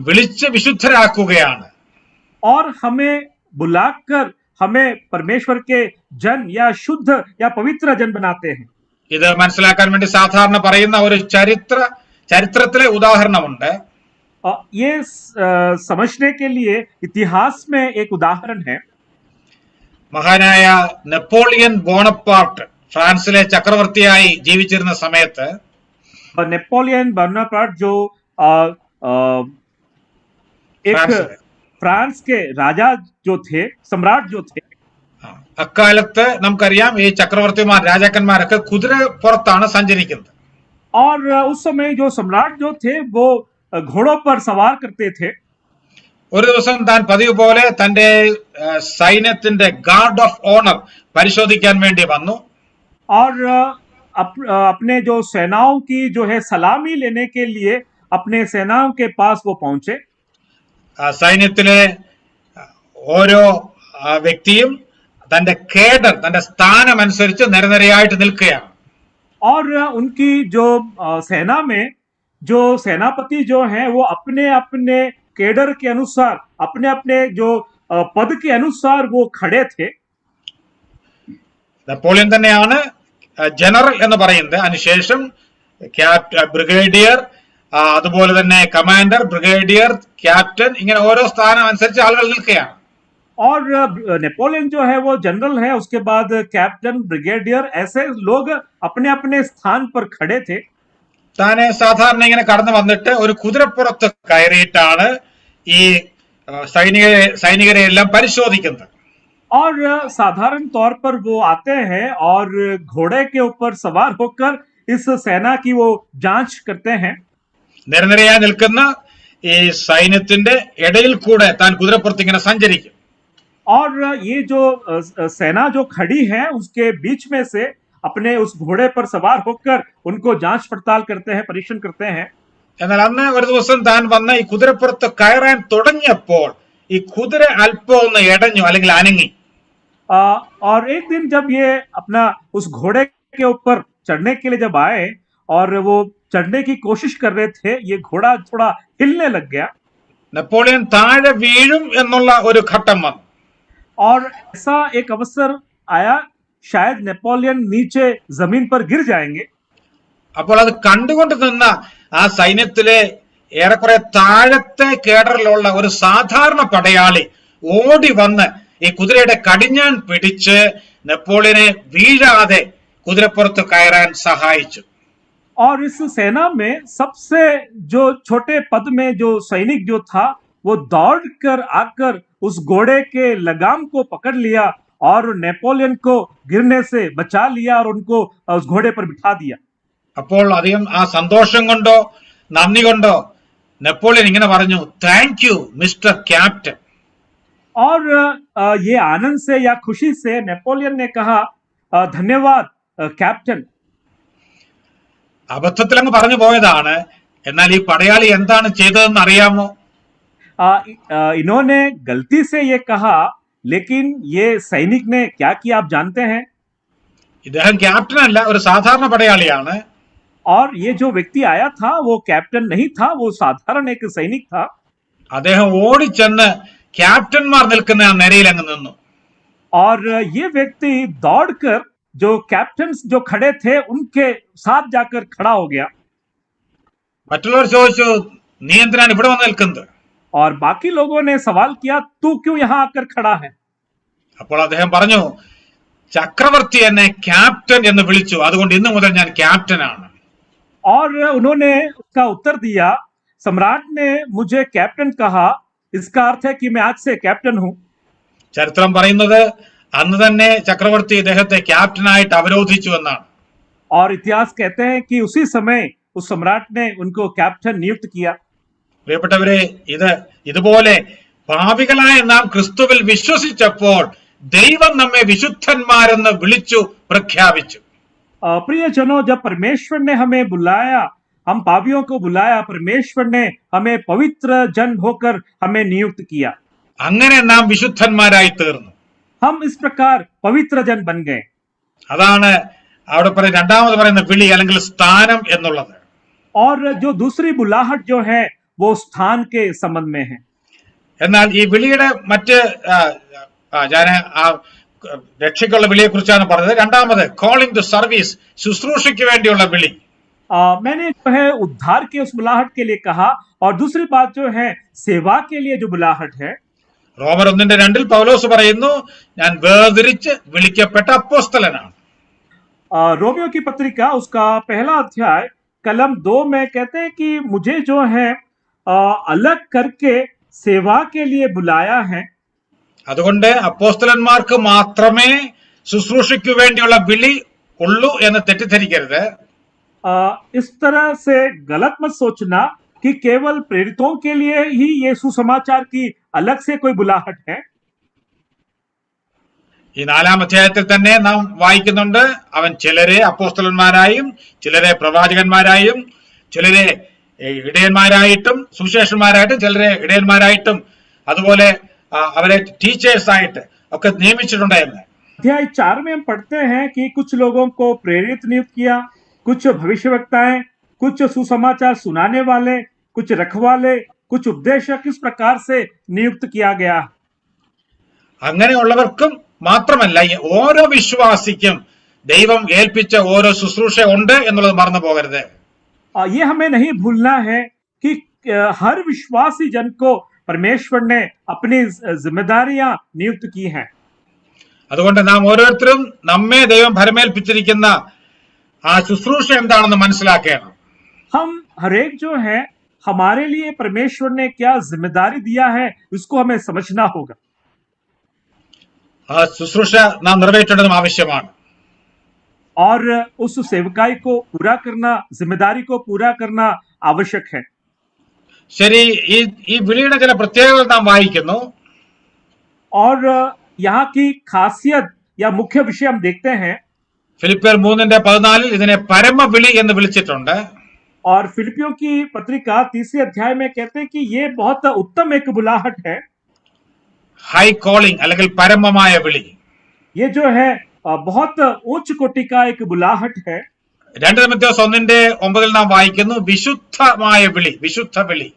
വിളിച്ച് വിശുദ്ധരാക്കുകയാണ്. और हमें बुलाकर हमें परमेश्वर के जन या शुद्ध या पवित्र जन बनाते हैं। ഇത് മനസ്സിലാക്കാൻ വേണ്ടി സാധാരണ പറയുന്ന ഒരു ചരിത്രത്തിലെ ഉദാഹരണമുണ്ട്. ये समझने के लिए इतिहास में एक उदाहरण है। മഹാനായ നെപ്പോളിയൻ ബോണപ്പാർട്ട് ഫ്രാൻസിലെ ചക്രവർത്തിയായി ജീവിച്ചിരുന്ന സമയത്ത് नेपोलियन बोनापार्ट जो एक फ्रांस के राजा जो थे, सम्राट जो थे, അക്കാലത്ത് നമുക്കറിയാം ഈ ചക്രവർത്തിമാർ, രാജാക്കന്മാരൊക്കെ കുതിരപ്പുറത്താണ് സഞ്ചരിക്കുന്നത്. और उस समय जो सम्राट जो थे वो घोड़ों पर सवार करते थे। ഒരു ദിവസം താൻ പതിവ് പോലെ തന്റെ സൈന്യത്തിന്റെ ഗാർഡ് ഓഫ് ഓണർ പരിശോധിക്കാൻ വേണ്ടി വന്നു. और अपने जो सेनाओं की जो है सलामी लेने के लिए अपने सेनाओं के पास वो पहुंचे। സൈന്യത്തിലെ ഓരോ വ്യക്തിയും തന്റെ കേഡർ, തന്റെ സ്ഥാനം അനുസരിച്ച് നിരനിരയായിട്ട് നിൽക്കുകയാണ്. और उनकी जो सेना में जो सेनापति जो हैं वो अपने अपने केडर के अनुसार, अपने अपने जो पद के अनुसार वो खड़े थे. നെപ്പോളിയൻ തന്നെയാണ് ജനറൽ എന്ന് പറയുന്നത്. അതിനുശേഷം ബ്രിഗേഡിയർ, അതുപോലെ തന്നെ കമാൻഡർ, ബ്രിഗേഡിയർ, ക്യാപ്റ്റൻ, ഇങ്ങനെ ഓരോ സ്ഥാനം അനുസരിച്ച് ആളുകൾ നിൽക്കുകയാണ്. और नेपोलियन जो है वो जनरल है, उसके बाद कैप्टन, ब्रिगेडियर, ऐसे लोग अपने अपने स्थान पर खड़े थे. താനെ സാധാരണ ഇങ്ങനെ കടന്നു വന്നിട്ട് ഒരു കുതിരപ്പുറത്ത് കയറിയിട്ടാണ് ഈ സൈനികരെ എല്ലാം പരിശോധിക്കുന്നത്. और साधारण तौर पर वो आते हैं और घोड़े के ऊपर सवार होकर इस सेना की वो जांच करते हैं. നിരനിരയായി നിൽക്കുന്ന ഈ സൈന്യത്തിന്റെ ഇടയിൽ കൂടെ താൻ കുതിരപ്പുറത്ത് ഇങ്ങനെ സഞ്ചരിക്കും. और ये जो सेना जो खड़ी है उसके बीच में से अपने उस घोड़े पर सवार होकर उनको जांच पड़ताल करते हैं, परीक्षण करते हैं. എന്നാൽ അന്ന് ഒരു ദിവസം താൻ വന്ന ഈ കുതിരപ്പുറത്ത് കയറാൻ തുടങ്ങിയപ്പോൾ ഈ കുതിര അല്പം ഒന്ന് ഇടഞ്ഞു, അല്ലെങ്കിൽ അനങ്ങി. और एक दिन जब ये अपना उस घोड़े के ऊपर चढ़ने के लिए जब आए और वो चढ़ने की कोशिश कर रहे थे, ये घोड़ा थोड़ा हिलने लग गया. നെപ്പോളിയൻ താഴെ വീഴും എന്നുള്ള ഒരു ഘട്ടം വന്നു. और ऐसा एक अवसर आया, शायद नेपोलियन नीचे जमीन पर गिर जाएंगे. അപ്പോൾ അത് കണ്ടുകൊണ്ട് നിന്ന ആ സൈന്യത്തിലെ ഏറെക്കുറെ താഴത്തെ കേഡറിലുള്ള ഒരു സാധാരണ പടയാളി ഓടി വന്ന് ഈ കുതിരയുടെ കടിഞ്ഞാൻ പിടിച്ച് നെപ്പോളിയനെ വീഴാതെ കുതിരപ്പുറത്ത് കയറാൻ സഹായിച്ചു. और इस सेना में सबसे जो छोटे पद में जो सैनिक जो था वो दौड़कर आकर उस घोड़े के लगाम को पकड़ लिया और नेपोलियन को गिरने से बचा लिया और उनको उस घोड़े पर बिठा दिया. അപ്പോൾ അധികം ആ സന്തോഷം കൊണ്ടോ നന്ദി കൊണ്ടോ നെപ്പോളിയൻ ഇങ്ങനെ പറഞ്ഞു, താങ്ക് യു മിസ്റ്റർ ക്യാപ്റ്റൻ. और ये आनंद से या खुशी से नेपोलियन ने कहा, धन्यवाद कैप्टन. അബദ്ധത്തിൽ അങ്ങ് പറഞ്ഞു പോയതാണ്. എന്നാൽ ഈ പടയാളി എന്താണ് ചെയ്തതെന്ന് അറിയാമോ? इन्होंने गलती से ये कहा, लेकिन ये सैनिक ने क्या किया आप जानते हैं? ഇദ്ദേഹം ക്യാപ്റ്റൻ അല്ല, ഒരു സാധാരണ പടയാളിയാണ്. और ये जो व्यक्ति आया था वो कैप्टन नहीं था, वो साधारण एक सैनिक था. അദ്ദേഹം ഓടിച്ചെന്ന് ക്യാപ്റ്റന്മാർ നിൽക്കുന്ന ആ നിരയിൽ അങ്ങ് നിന്നു. और ये व्यक्ति दौड़कर जो कैप्टन्स जो खड़े थे उनके साथ जाकर खड़ा हो गया. മറ്റുള്ളവർ ചോദിച്ചു, നീ എന്തിനാണ് ഇവിടെ വന്ന് നിൽക്കുന്നത്? और बाकी लोगों ने सवाल किया, तू क्यों यहाँ आकर खड़ा है? അപ്പോൾ അദ്ദേഹം പറഞ്ഞു, ചക്രവർത്തി എന്നെ ക്യാപ്റ്റൻ എന്ന് വിളിച്ചു, അതുകൊണ്ട് ഇന്നു മുതൽ ഞാൻ ക്യാപ്റ്റനാണ്. और उन्होंने उसका उत्तर दिया, सम्राट ने मुझे कैप्टन कहा, इसका अर्थ है कि मैं आज से कैप्टन हूं. ചരിത്രം പറയുന്നത് അന്ന് തന്നെ ചക്രവർത്തി ഇദ്ദേഹത്തെ ക്യാപ്റ്റനായിട്ട് അവരോധിച്ചു എന്നാണ്. और इतिहास कहते हैं कि उसी समय उस सम्राट ने उनको कैप्टन नियुक्त किया. പ്രിയപ്പെട്ടവരെ, ഇതുപോലെ പാപികളായ നാം ക്രിസ്തുവിൽ വിശ്വസിച്ചപ്പോൾ ദൈവം നമ്മെ വിശുദ്ധന്മാരെന്ന് വിളിച്ചു പ്രഖ്യാപിച്ചു. प्रियजनों, जब परमेश्वर ने हमें बुलाया, हम पापियों को बुलाया, परमेश्वर ने हमें पवित्र जन होकर हमें नियुक्त किया. അങ്ങനെ നാം വിശുദ്ധന്മാരായി തീർന്നു. हम इस प्रकार पवित्र जन बन गए. അതാണ് അവിടെ രണ്ടാമത് പറയുന്ന വിളി അല്ലെങ്കിൽ സ്ഥാനം എന്നുള്ളത്. और जो दूसरी बुलाहट जो है वो स्थान के संबंध में है. എന്നാൽ ഈ വിളിയുടെ മറ്റ് ഞാൻ രക്ഷയ്ക്കുള്ള വിളിയെ കുറിച്ചാണ് പറഞ്ഞത്. രണ്ടാമത് കോളിംഗ് ടു സർവീസ്, ശുശ്രൂഷയ്ക്ക് വേണ്ടിയുള്ള വിളി. मैंने जो है उद्धार के उस बुलाहट के लिए कहा, और दूसरी बात जो है सेवा के लिए जो बुलाहट है. റോമർ 1:2 പൗലോസ് പറയുന്നു, ഞാൻ വേർതിരിച്ച് വിളിക്കപ്പെട്ട അപ്പോസ്തലനാണ്. रोमियो की पत्रिका उसका पहला अध्याय कलम 2 में कहते हैं कि मुझे जो है अलग करके सेवा के लिए बुलाया है. അതുകൊണ്ട് അപ്പോസ്തലന്മാർക്ക് മാത്രമേ ശുശ്രൂഷയ്ക്ക് വേണ്ടിയുള്ള വിളി ഉള്ളൂ എന്ന് തെറ്റിദ്ധരിക്കരുത്. इस तरह से गलत मत सोचना कि केवल प्रेरितों के लिए ही ये सुसमाचार की अलग से कोई बुलाहट है. ഈ 4-ാം അധ്യായത്തിൽ തന്നെ നാം വായിക്കുന്നുണ്ട്, അവൻ ചിലരെ അപ്പോസ്തലന്മാരായും ചിലരെ പ്രവാചകന്മാരായും ചിലരെ ഇടയന്മാരായിട്ടും സുവിശേഷന്മാരായിട്ടും ചിലരെ ഇടയന്മാരായിട്ടും അതുപോലെ അവരെ ടീച്ചേഴ്സ് ആയിട്ട് ഒക്കെ നിയമിച്ചിട്ടുണ്ടായിരുന്നു. अध्याय 4 में हम पढ़ते हैं कि कुछ लोगों को प्रेरित नियुक्त किया, कुछ भविष्यवक्ताएं, कुछ सुसमाचार सुनाने वाले, कुछ रखवाले, कुछ उपदेशक, इस प्रकार से नियुक्त किया गया. അങ്ങനെയുള്ളവർക്കും മാത്രമല്ല ഓരോ വിശ്വാസിക്കും ദൈവം ഏൽപ്പിച്ച ഓരോ ശുശ്രൂഷ ഉണ്ട് എന്നുള്ളത് മറന്നു പോകരുത്. ये हमें नहीं भूलना है कि हर विश्वासी जन को परमेश्वर ने अपनी जिम्मेदारियां नियुक्त की हैं. അതുകൊണ്ട് നാം ഓരോരുത്തരും നമ്മെ ദൈവം ഭരമേൽപ്പിച്ചിരിക്കുന്ന ആ ശുശ്രൂഷ എന്താണെന്ന് മനസ്സിലാക്കണം. हम हरेक जो है हमारे लिए परमेश्वर ने क्या जिम्मेदारी दिया है उसको हमें समझना होगा. ആ ശുശ്രൂഷ നാം നിറവേറ്റേണ്ടതും ആവശ്യമാണ്. और उस सेवकाई को पूरा करना, जिम्मेदारी को पूरा करना आवश्यक है. ശരി, ഈ വിളിയുടെ ചില പ്രത്യേകതകൾ നാം വായിക്കുന്നു. और यहाँ की खासियत या मुख्य विषय हम देखते हैं. ഫിലിപ്പിയർ 3:14 ഇതിനെ പരമവിളി എന്ന് വിളിച്ചിട്ടുണ്ട്. और फिलिपियों की पत्रिका 3 अध्याय में कहते हैं कि ये बहुत उत्तम एक बुलाहट है. ഹൈ കോളിംഗ് അല്ലെങ്കിൽ പരമമായ വിളി. ये जो है बहुत उच्च कोटि का एक बुलाहट है. 2 തിമോഥെയോസ് 1:9 നാം വായിക്കുന്നു വിശുദ്ധമായ വിളി, വിശുദ്ധ വിളി.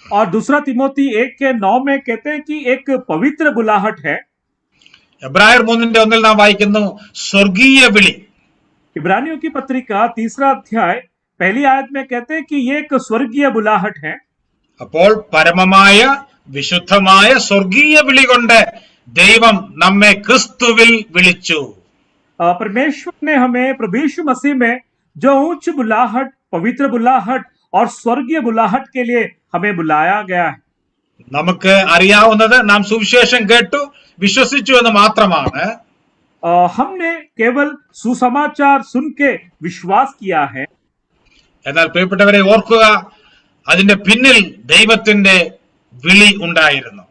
और दूसरा तिमोथी 1:9 में कहते हैं कि एक पवित्र बुलाहट है. എബ്രായർ 3:1 നാം വായിക്കുന്നു സ്വർഗീയ വിളി. इब्रानियों की पत्रिका 3 अध्याय पहली आयत में कहते हैं कि ये एक स्वर्गीय बुलाहट है. അപ്പോൾ പരമമായ വിശുദ്ധമായ സ്വർഗീയ വിളി കൊണ്ട് ദൈവം നമ്മെ ക്രിസ്തുവിൽ വിളിച്ചു. परमेश्वर ने हमें प्रभु यीशु मसीह में जो उच्च बुलाहट, पवित्र बुलाहट और स्वर्गीय बुलाहट के लिए हमें बुलाया गया है. നമുക്ക് അറിയാവുന്നത് നാം സുവിശേഷം കേട്ടു വിശ്വസിച്ചു എന്ന് മാത്രമാണ്. हमने केवल सुसमाचार सुन के विश्वास किया है. എന്നാൽ പ്രിയപ്പെട്ടവരെ ഓർക്കുക, അതിന്റെ പിന്നിൽ ദൈവത്തിന്റെ വിളി ഉണ്ടായിരുന്നു.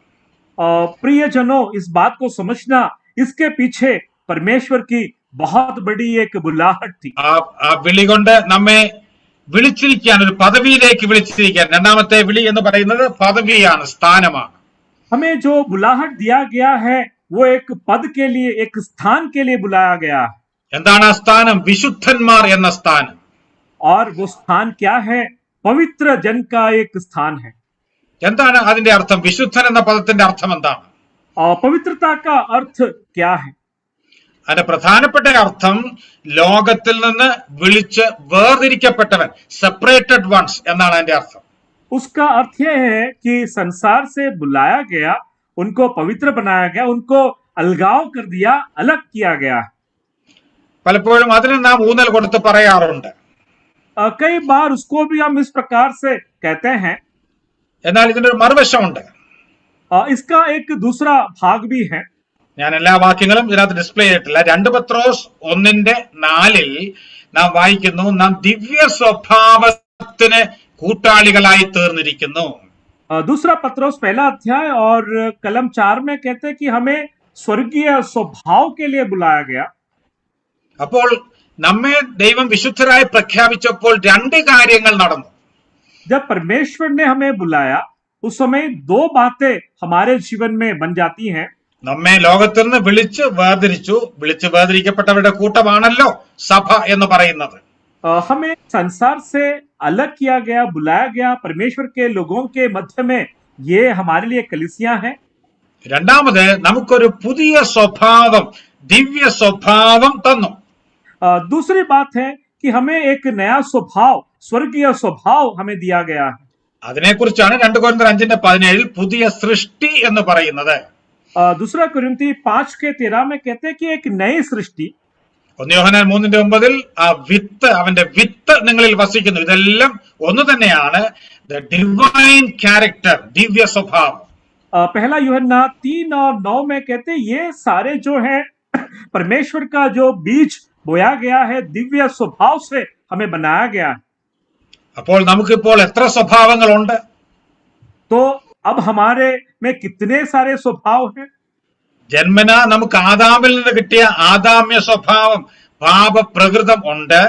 प्रियजनों, इस बात को समझना, इसके पीछे परमेश्वर की बहुत बड़ी एक बुलाहट थी. ആ വിളി കൊണ്ട് നമ്മെ വിളിച്ചിരിക്കാൻ, ഒരു പദവിയിലേക്ക് വിളിച്ചിരിക്കാൻ. രണ്ടാമത്തെ വിളി എന്ന് പറയുന്നത് പദവിയാണ്, സ്ഥാനമാണ്. हमें जो बुलाहट दिया गया है वो एक पद के लिए, एक स्थान के लिए बुलाया गया है. എന്താണ് ആ സ്ഥാനം? വിശുദ്ധന്മാർ എന്ന സ്ഥാനം. और वो स्थान क्या है? पवित्र जन का एक स्थान है. എന്താണ് അതിന്റെ അർത്ഥം? വിശുദ്ധൻ എന്ന പദത്തിന്റെ അർത്ഥം എന്താണ്? और पवित्रता का अर्थ क्या है? അതിന്റെ പ്രധാനപ്പെട്ട അർത്ഥം ലോകത്തിൽ നിന്ന് വിളിച്ച് വേർതിരിക്കപ്പെട്ടവൻ, സെപ്പറേറ്റഡ് വൺസ് എന്നാണ് അതിന്റെ അർത്ഥം. उसका अर्थ यह है कि संसार से बुलाया गया, उनको पवित्र बनाया गया, उनको अलगाव कर दिया, अलग किया गया. പലപ്പോഴും അതിന് നാം ഊന്നൽ കൊടുത്ത് പറയാറുണ്ട്. कई बार उसको भी हम इस प्रकार से कहते हैं. എന്നാൽ ഇതിന്റെ ഒരു മറുവശമുണ്ട്. इसका एक दूसरा भाग भी है. ഞാൻ എല്ലാ വാക്യങ്ങളും ഇതിനകത്ത് ഡിസ്പ്ലേ ചെയ്തിട്ടില്ല. 2 പത്രോസ് 1:4 നാം വായിക്കുന്നു, നാം ദിവ്യ സ്വഭാവത്തിന് കൂട്ടാളികളായി തീർന്നിരിക്കുന്നു. दूसरा पत्रोस 1 अध्याय और कलम 4 में कहते हैं कि हमें स्वर्गीय स्वभाव के लिए बुलाया गया. അപ്പോൾ നമ്മെ ദൈവം വിശുദ്ധരായി പ്രഖ്യാപിച്ചപ്പോൾ 2 കാര്യങ്ങൾ നടന്നു. जब परमेश्वर ने हमें बुलाया उस समय 2 बातें हमारे जीवन में बन जाती हैं. നമ്മെ ലോകത്തിൽ നിന്ന് വിളിച്ച് വേർതിരിച്ചു. വിളിച്ച് വേർതിരിക്കപ്പെട്ടവരുടെ കൂട്ടമാണല്ലോ സഭ എന്ന് പറയുന്നത്. हमें संसार से अलग किया गया, बुलाया गया, परमेश्वर के लोगों के मध्य में ये हमारे लिए कलीसिया है. രണ്ടാമത് നമുക്കൊരു പുതിയ സ്വഭാവം, ദിവ്യ സ്വഭാവം തന്നു. दूसरी बात है कि हमें एक नया स्वभाव, स्वर्गीय स्वभाव हमें दिया गया है. അതിനെക്കുറിച്ചാണ് 2 കൊരിന്ത്യർ 5:17 പുതിയ സൃഷ്ടി എന്ന് പറയുന്നത്. दूसरा कुरिन्थी 5:13 में कहते हैं कि एक नई सृष्टि. 1 യോഹന്നാൻ 3:9 ആ വിത്ത്, അവന്റെ വിത്ത് നിങ്ങളിൽ വസിക്കുന്നു. ഇതെല്ലാം ഒന്ന് തന്നെയാണ്. ദ ഡിവൈൻ ക്യാരക്ടർ, ദിവ്യ സ്വഭാവം. पहला यूहन्ना 3 और 9 में कहते हैं ये सारे जो है परमेश्वर का जो बीज बोया गया है, दिव्य स्वभाव से हमें बनाया गया है. അപ്പോൾ നമുക്കിപ്പോൾ എത്ര സ്വഭാവങ്ങളുണ്ട്? तो अब हमारे में कितने सारे स्वभाव हैं? ജന്മന നമുക്ക് ആദാമിൽ നിന്ന് കിട്ടിയ ആദാമ്യ സ്വഭാവം, പാപപ്രകൃതം ഉണ്ട്.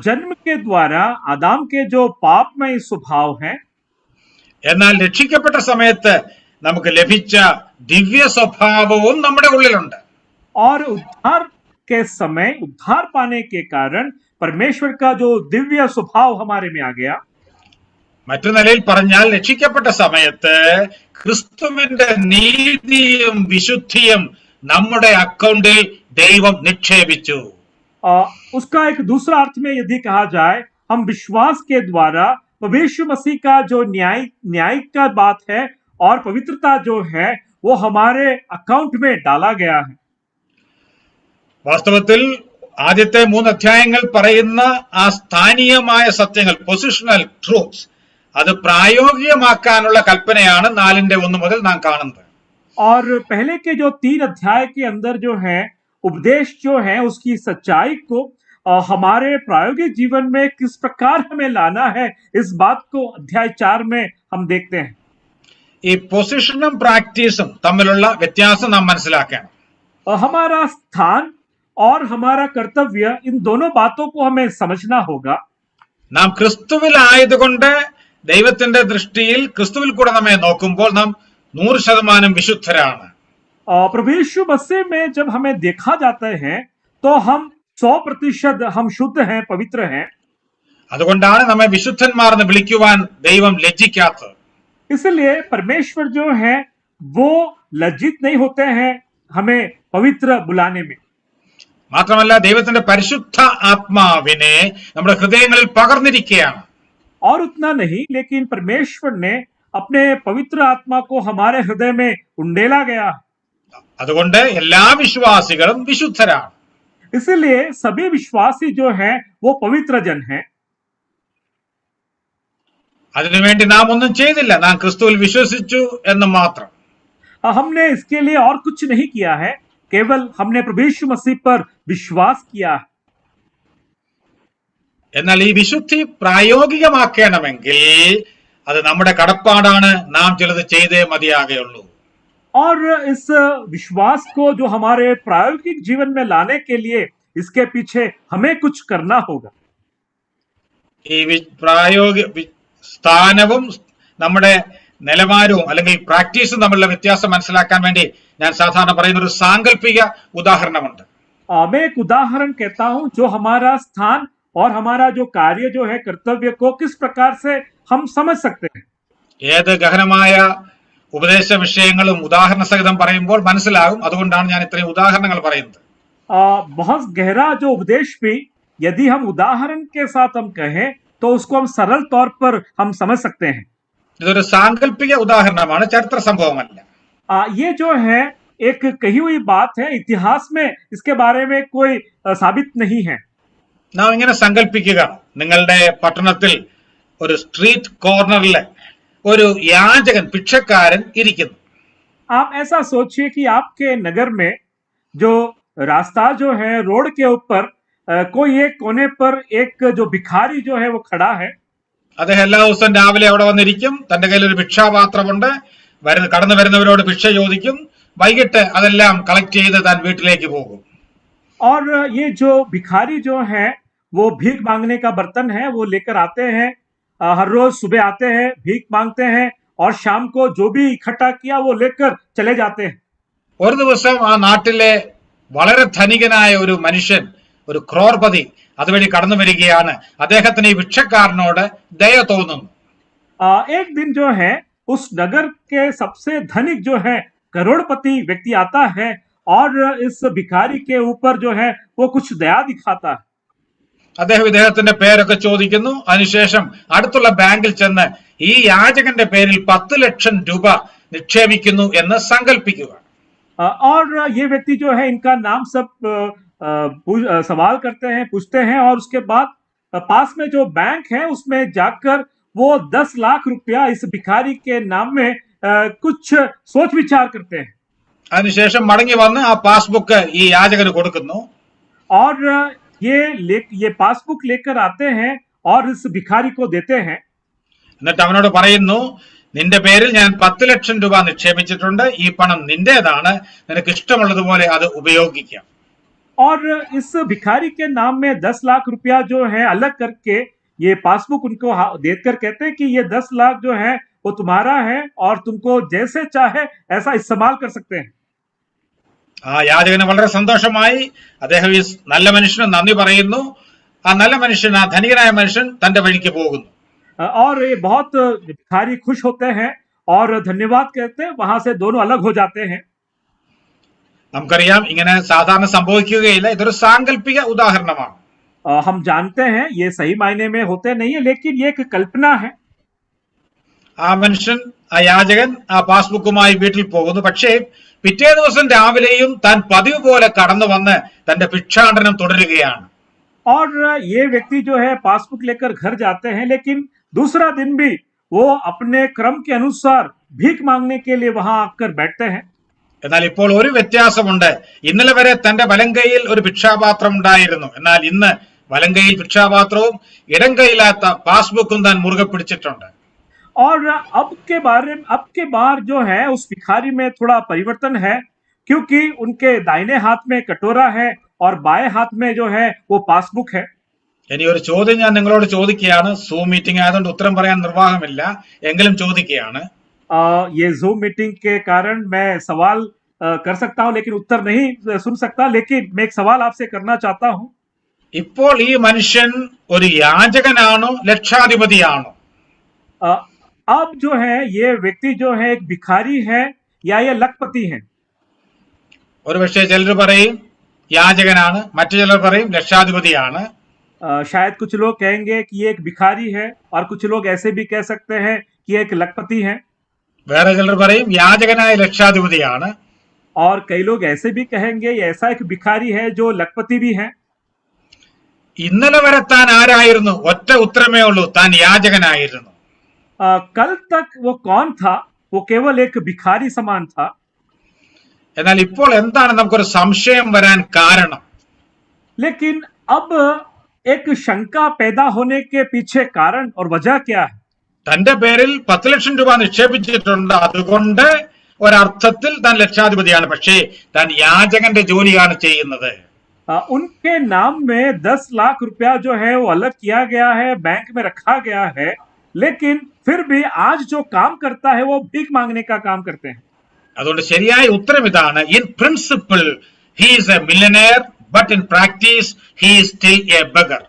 जन्म के द्वारा आदाम के जो पापमय स्वभाव है, എന്നാൽ രക്ഷിക്കപ്പെട്ട സമയത്ത് നമുക്ക് ലഭിച്ച ദിവ്യ സ്വഭാവവും നമ്മുടെ ഉള്ളിലുണ്ട്. और उद्धार के समय उद्धार पाने के कारण परमेश्वर का जो दिव्य स्वभाव हमारे में आ गया. മറ്റു നിലയിൽ പറഞ്ഞാൽ രക്ഷിക്കപ്പെട്ട സമയത്ത് ക്രിസ്തുവിന്റെ നീതിയും വിശുദ്ധിയും നമ്മുടെ അക്കൗണ്ടിൽ ദൈവം നിക്ഷേപിച്ചു. उसका एक दूसरा अर्थ में यदि कहा जाए, हम विश्वास के द्वारा यीशु मसीह का जो न्याय का बात है और पवित्रता जो है वो हमारे अकाउंट में डाला गया है. വാസ്തവത്തിൽ ആദ്യത്തെ 3 അധ്യായങ്ങൾ പറയുന്ന ആ സ്ഥാനീയമായ സത്യങ്ങൾ, പൊസിഷണൽ ട്രൂത്ത്സ്, അത് പ്രായോഗികമാക്കാനുള്ള കൽപ്പനയാണ് 4:1 മുതൽ നാം കാണുന്നത്. और पहले के जो 3 अध्याय के अंदर जो है उपदेश जो है उसकी सच्चाई को हमारे प्रायोगिक जीवन में किस प्रकार हमें लाना है, इस बात को अध्याय 4 में हम देखते हैं. ഈ പൊസിഷനും പ്രാക്ടീസും തമ്മിലുള്ള വ്യത്യാസം നാം മനസ്സിലാക്കണം. हमारा स्थान और हमारा कर्तव्य, इन दोनों बातों को हमें समझना होगा. നാം ക്രിസ്തുവിലായതുകൊണ്ട് ദൈവത്തിന്റെ ദൃഷ്ടിയിൽ ക്രിസ്തുവിൽ കൂടെ നമ്മെ നോക്കുമ്പോൾ നാം 100% വിശുദ്ധരാണ്. प्रभु यीशु मसीह में जब हमें देखा जाता है तो हम 100% हम शुद्ध हैं, पवित्र हैं. അതുകൊണ്ടാണ് നമ്മെ വിശുദ്ധന്മാർ എന്ന് വിളിക്കുവാൻ ദൈവം ലജ്ജിക്കാത്തത്. इसलिए परमेश्वर जो है वो लज्जित नहीं होते हैं हमें पवित्र बुलाने में. മാത്രമല്ല ദൈവത്തിന്റെ പരിശുദ്ധ ആത്മാവിനെ നമ്മുടെ ഹൃദയങ്ങളിൽ പകർന്നിരിക്കുകയാണ്. और उतना नहीं, लेकिन परमेश्वर ने अपने पवित्र आत्मा को हमारे हृदय में उंडेला गया. അതുകൊണ്ട് എല്ലാ വിശ്വാസികളും വിശുദ്ധരാണ്. इसलिए सभी विश्वासी जो हैं वो पवित्र जन हैं. അതിനുവേണ്ടി നാം ഒന്നും ചെയ്തില്ല, നാം ക്രിസ്തുവിൽ വിശ്വസിച്ചു എന്ന് മാത്രം. हमने इसके लिए और कुछ नहीं किया है, केवल हमने प्रभु यीशु मसीह पर विश्वास किया है. എന്നാൽ ഈ വിശുദ്ധി പ്രായോഗികമാക്കണമെങ്കിൽ അത് നമ്മുടെ കടപ്പാടാണ്. നാം ചിലത് ചെയ്തേ മതിയാകുള്ളൂ. और इस विश्वास को जो हमारे प्रायोगिक जीवन में लाने के लिए इसके पीछे हमें कुछ करना होगा. ഈ പ്രായോഗിക സ്ഥാനവും നമ്മുടെ നിലവാരവും അല്ലെങ്കിൽ പ്രാക്ടീസും തമ്മിലുള്ള വ്യത്യാസം മനസ്സിലാക്കാൻ വേണ്ടി ഞാൻ സാധാരണ പറയുന്ന ഒരു സാങ്കല്പിക ഉദാഹരണമുണ്ട്. मैं एक उदाहरण कहता हूं जो हमारा स्थान और हमारा जो कार्य जो है, कर्तव्य को किस प्रकार से हम समझ सकते हैं. ഏത് ഗഹനമായ ഉപദേശ വിഷയങ്ങളും ഉദാഹരണ സഹിതം പറയുമ്പോൾ മനസ്സിലാകും. അതുകൊണ്ടാണ് ഞാൻ ഇത്രയും ഉദാഹരണങ്ങൾ പറയുന്നത്. बहुत गहरा जो उपदेश भी यदि हम उदाहरण के साथ हम कहें तो उसको हम सरल तौर पर हम समझ सकते हैं. ഇതൊരു സാങ്കല്പിക ഉദാഹരണമാണ്, ചരിത്ര സംഭവമല്ല. ये जो है एक कही हुई बात है, इतिहास में इसके बारे में कोई साबित नहीं है. നാം ഇങ്ങനെ സങ്കല്പിക്കുക, നിങ്ങളുടെ പട്ടണത്തിൽ ഒരു സ്ട്രീറ്റ് കോർണറിൽ ഒരു യാചകൻ, ഭിക്ഷക്കാരൻ ഇരിക്കുന്നു. आप ऐसा सोचिए कि आपके नगर में जो रास्ता जो है, रोड के ऊपर कोई एक कोने पर एक जो भिखारी जो है वो खड़ा है. അദ്ദേഹം എല്ലാ ദിവസവും രാവിലെ അവിടെ വന്നിരിക്കും. തന്റെ കയ്യിൽ ഒരു ഭിക്ഷാപാത്രമുണ്ട്. കടന്നു വരുന്നവരോട് ഭിക്ഷ ചോദിക്കും. വൈകിട്ട് അതെല്ലാം കളക്ട് ചെയ്ത് താൻ വീട്ടിലേക്ക് പോകും. और ये जो भिखारी जो है वो भीख मांगने का बर्तन है, वो लेकर आते हैं. हर रोज सुबह आते हैं, भीख मांगते हैं और शाम को जो भी इकट्ठा किया वो लेकर चले जाते हैं. ഒരു ദിവസം ആ നാട്ടിലെ വളരെ ധനികനായ ഒരു മനുഷ്യൻ, ഒരു ക്രോർപതി അതുവഴി കടന്നു വരികയാണ്. അദ്ദേഹത്തിന് ഈ ഭിക്ഷക്കാരനോട് ദയ തോന്നുന്നു. एक दिन जो है उस नगर के सबसे धनिक जो है करोड़पति व्यक्ति आता है और इस भिखारी के ऊपर जो है वो कुछ दया दिखाता है. അദ്ദേഹം ഇദ്ദേഹത്തിന്റെ പേരൊക്കെ ചോദിക്കുന്നു. അതിനുശേഷം അടുത്തുള്ള ബാങ്കിൽ ചെന്ന് ഈ യാചകന്റെ പേരിൽ 10 ലക്ഷം രൂപ നിക്ഷേപിക്കുന്നു എന്ന് സങ്കല്പിക്കുക. और ये व्यक्ति जो है इनका नाम सब सवाल करते हैं, पूछते हैं और उसके बाद पास में जो बैंक है उसमें जाकर वो 10 लाख रुपया इस भिखारी के नाम में कुछ सोच विचार करते हैं. അതിനുശേഷം മടങ്ങി വന്ന് ആ പാസ്ബുക്ക് ഈ യാചകന് കൊടുക്കുന്നു. और ये पासबुक लेकर आते हैं और इस भिखारी को देते हैं. എന്നിട്ട് അവനോട് പറയുന്നു, നിന്റെ പേരിൽ ഞാൻ 10 ലക്ഷം രൂപ നിക്ഷേപിച്ചിട്ടുണ്ട്, ഈ പണം നിന്റേതാണ്, നിനക്ക് ഇഷ്ടമുള്ളതുപോലെ അത് ഉപയോഗിക്കാം. और इस भिखारी के नाम में 10 लाख रुपया जो है अलग करके ये पासबुक उनको देकर कहते हैं कि ये 10 लाख जो है वो तुम्हारा है और तुमको जैसे चाहे ऐसा इस्तेमाल कर सकते हैं. ആ യാചകന് വളരെ സന്തോഷമായി. അദ്ദേഹം ഈ നല്ല മനുഷ്യന് നന്ദി പറയുന്നു. ആ നല്ല മനുഷ്യൻ, ആ ധനികനായ മനുഷ്യൻ തന്റെ വഴിക്ക് പോകുന്നു. और ये बहुत भिखारी खुश होते हैं और धन्यवाद कहते हैं, वहां से दोनों अलग हो जाते हैं. നമുക്കറിയാം ഇങ്ങനെ സാധാരണ സംഭവിക്കുകയില്ല. ഇതൊരു സാങ്കല്പിക ഉദാഹരണമാണ്. हम जानते हैं ये सही मायने में होते नहीं है, लेकिन ये एक कल्पना है. ആ മനുഷ്യൻ, ആ യാചകൻ ആ പാസ്ബുക്കുമായി വീട്ടിൽ പോകുന്നു. പക്ഷേ പിറ്റേ ദിവസം രാവിലെയും താൻ പതിവ് പോലെ കടന്നു വന്ന് തന്റെ ഭിക്ഷാടനം തുടരുകയാണ്. और ये व्यक्ति जो है पासबुक लेकर घर जाते हैं, लेकिन दूसरा दिन भी वो अपने क्रम के अनुसार भीख मांगने के लिए वहां आकर बैठते हैं. എന്നാൽ ഇപ്പോൾ ഒരു വ്യത്യാസമുണ്ട്. ഇന്നലെ വരെ തന്റെ വലങ്കയിൽ ഒരു ഭിക്ഷാപാത്രം ഉണ്ടായിരുന്നു. എന്നാൽ ഇന്ന് വലങ്കയിൽ ഭിക്ഷാപാത്രവും ഇടം കൈയിലാത്ത പാസ്ബുക്കും താൻ മുറുകെ പിടിച്ചിട്ടുണ്ട്. और अब के बार जो है उस भिखारी में थोड़ा परिवर्तन है, क्योंकि उनके दाहिने हाथ में कटोरा है और बाएं हाथ में जो है वो पासबुक है. ഇനി ഒരു ചോദ്യം ഞാൻ നിങ്ങളോട് ചോദിക്കുകയാണ്. സൂം മീറ്റിംഗ് ആയതുകൊണ്ട് ഉത്തരം പറയാൻ നിർവാഹമില്ല, എങ്കിലും ചോദിക്കുകയാണ്. ये जूम मीटिंग के कारण मैं सवाल कर सकता हूं, लेकिन उत्तर नहीं सुन सकता. लेकिन मैं एक सवाल आपसे करना चाहता हूं. ഇപ്പോൾ ഈ മനുഷ്യൻ ഒരു യാചകനാണോ ലക്ഷാധിപതിയാണോ? अब जो है ये व्यक्ति जो है एक भिखारी है या ये लखपति है? ഒരു പക്ഷേ ചിലർ പറയും യാചകനാണ്, മറ്റു ചിലർ പറയും ലക്ഷാധിപതിയാണ്. शायद कुछ लोग कहेंगे कि ये एक भिखारी है और कुछ लोग ऐसे भी कह सकते हैं कि एक लखपति है. വേറെ ചിലർ പറയും യാചകനായ ലക്ഷാധിപതിയാണ്. और कई लोग ऐसे भी कहेंगे ये ऐसा एक भिखारी है जो लखपति भी है. ഇന്നലെ വരെ താൻ ആരായിരുന്നു? ഒറ്റ ഉത്തരമേ ഉള്ളൂ, താൻ യാചകനായിരുന്നു. कल तक वो कौन था? वो केवल एक भिखारी समान था. എന്നാൽ ഇപ്പോൾ എന്താണ് നമുക്കൊരു സംശയം വരാൻ കാരണം? लेकिन अब एक शंका पैदा होने के पीछे कारण और वजह क्या है? തന്റെ പേരിൽ 10 ലക്ഷം രൂപ നിക്ഷേപിച്ചിട്ടുണ്ട്, അതുകൊണ്ട് ഒരർത്ഥത്തിൽ താൻ ലക്ഷാധിപതിയാണ്. പക്ഷേ താൻ യാചകന്റെ ജോലിയാണ് ചെയ്യുന്നത്. उनके नाम में 10 लाख रुपया जो है वो अलग किया गया है, बैंक में रखा गया है, लेकिन फिर भी आज जो काम करता है वो भीख मांगने का काम करते हैं. അതുകൊണ്ട് ശരിയായ ഉത്തരം ഇതാണ്. In principle he is A millionaire, but in practice he is still A bugger.